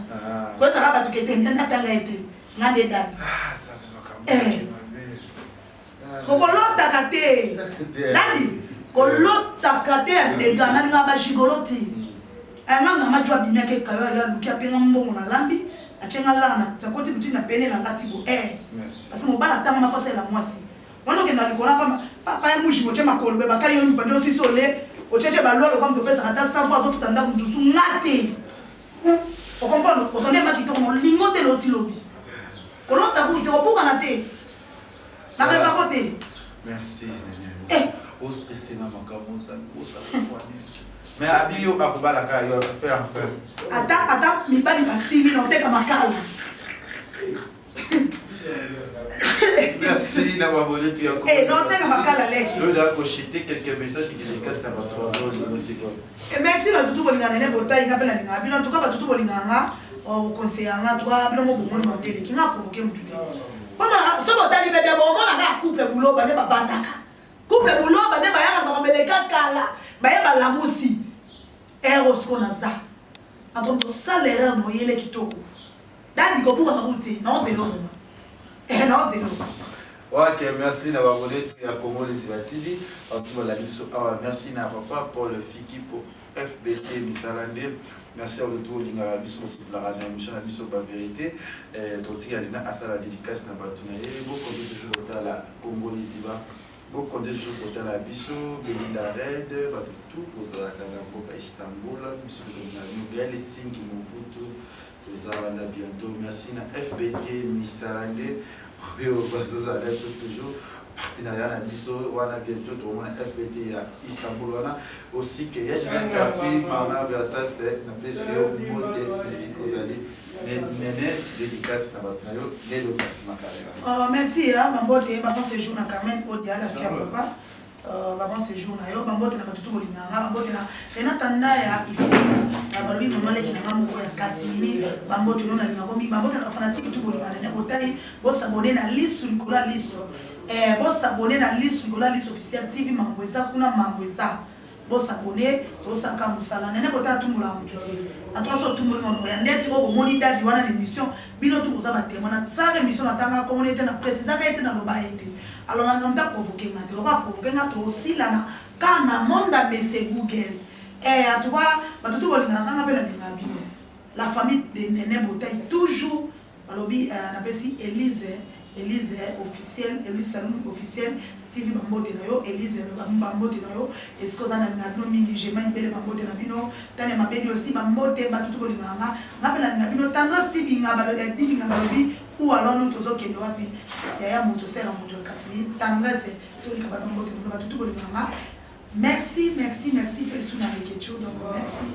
Ko ça ba to kete na tanga ete. Ngande dadi. Ah ça me camp. So ko lota kate. Dadi ko lota kate de gana nga ba shigoloti. Nga majwa bimia ke kayo ya luki apenga mbongo na lambi achenga lana na koti buti na pene na ngati bo parce que mobala tanga mafasa la mwasi wano ke na likona papa ya mushi moche makolo be bakali yo mpando si sole ocheche balolo comme to pesa ata 100 fois zo futanda mdusu ngate o comprendre o sonne makito mo lingote loti lobi kolota ku te obuka na te na ba kote merci o stressé na makamuza o sa kwa mais abiyo akubala ka yo faire enfin ata mibali basili na oteka makala. Merci d'avoir abonné tu as non oteka makala leki le da ko chiter quelques messages qui dédicacent à votre oiseau le c'est quoi et merci ba tutu bolingana ne botai ngapela ninga bino tuka ba tutu bolingana o conseiller toi bino mo bomoni mambele ki nga provoquer mututi mama so botali bebe bo mona na couple bulo ba ne ba bandaka couple bulo ba ne ba yaka ba beleka kala ba yeba lamusi eros kona za entre to salaire no yele kitoko dadi ko buka mabuti non zelo non zelo Ok, merci d'avoir abonné à Congo Liziba TV. Merci à papa pour le Fiki pour FBT Missalande. Merci à retour Linga Biso aussi pour la émission la Biso par vérité. Donc il y a une la dédicace na batunaye. Beaucoup de toujours dans la Congo Liziba. Beaucoup de toujours pour la Biso, Belinda Red, tout pour la Kanaboka Istanbul, Biso de la nouvelle signe qui m'ont tout. Nous allons bientôt. Merci à FBT Missalande. Oui, on va se faire toujours. Partenariat à Bisso, on a bientôt tout le monde FBT à Istanbul. Aussi, qu'il y a des quartiers, Marna Versace, la PCO, Mode, Psychosali, Néné, dédicace à Bataillon, les deux Macarena. Merci, Mambote, maman séjour na Carmen, Odia, la fière papa. Maman séjour na yo, Mambote na Matutu Bolinganga, Mambote na Renatanda ya Ifo, Balobi maman leki na maman ya Katini, Mambote no na Lingabomi, Mambote na fanatique tout Bolinganga, na Botai, bo s'abonner na liste sur Nicolas liste. Bo s'abonner na liste Nicolas liste officiel TV Mambweza kuna Mambweza. Bo s'abonner, to saka musala. Nene bota tumula mututi. Atwaso tumula mo ya ndeti ko moni dadi wana l'émission, bino tu koza ba témoin na ça émission na tanga comme on était na préciser ka été na loba été. Alors on a provoqué ngate, on va provoquer ngate aussi là na kana monda bese Google. À toi, batutu bolinganga nga pela bino. La famille de Néné Botaï toujours balobi na pesi Élise officielle, Élise Salon officielle, TV Bambote na yo, Élise Bambote na yo, est-ce que vous avez un mingi jema belle Bambote na bino, tane mabedi aussi Bambote batutu bolinganga, ngapela na bino tandos TV nga balobi ou alors nous tous qui doit puis yaya moto sera moto katini tendresse tout le kababa Bambote na batutu bolinganga. Merci, personnalité donc merci.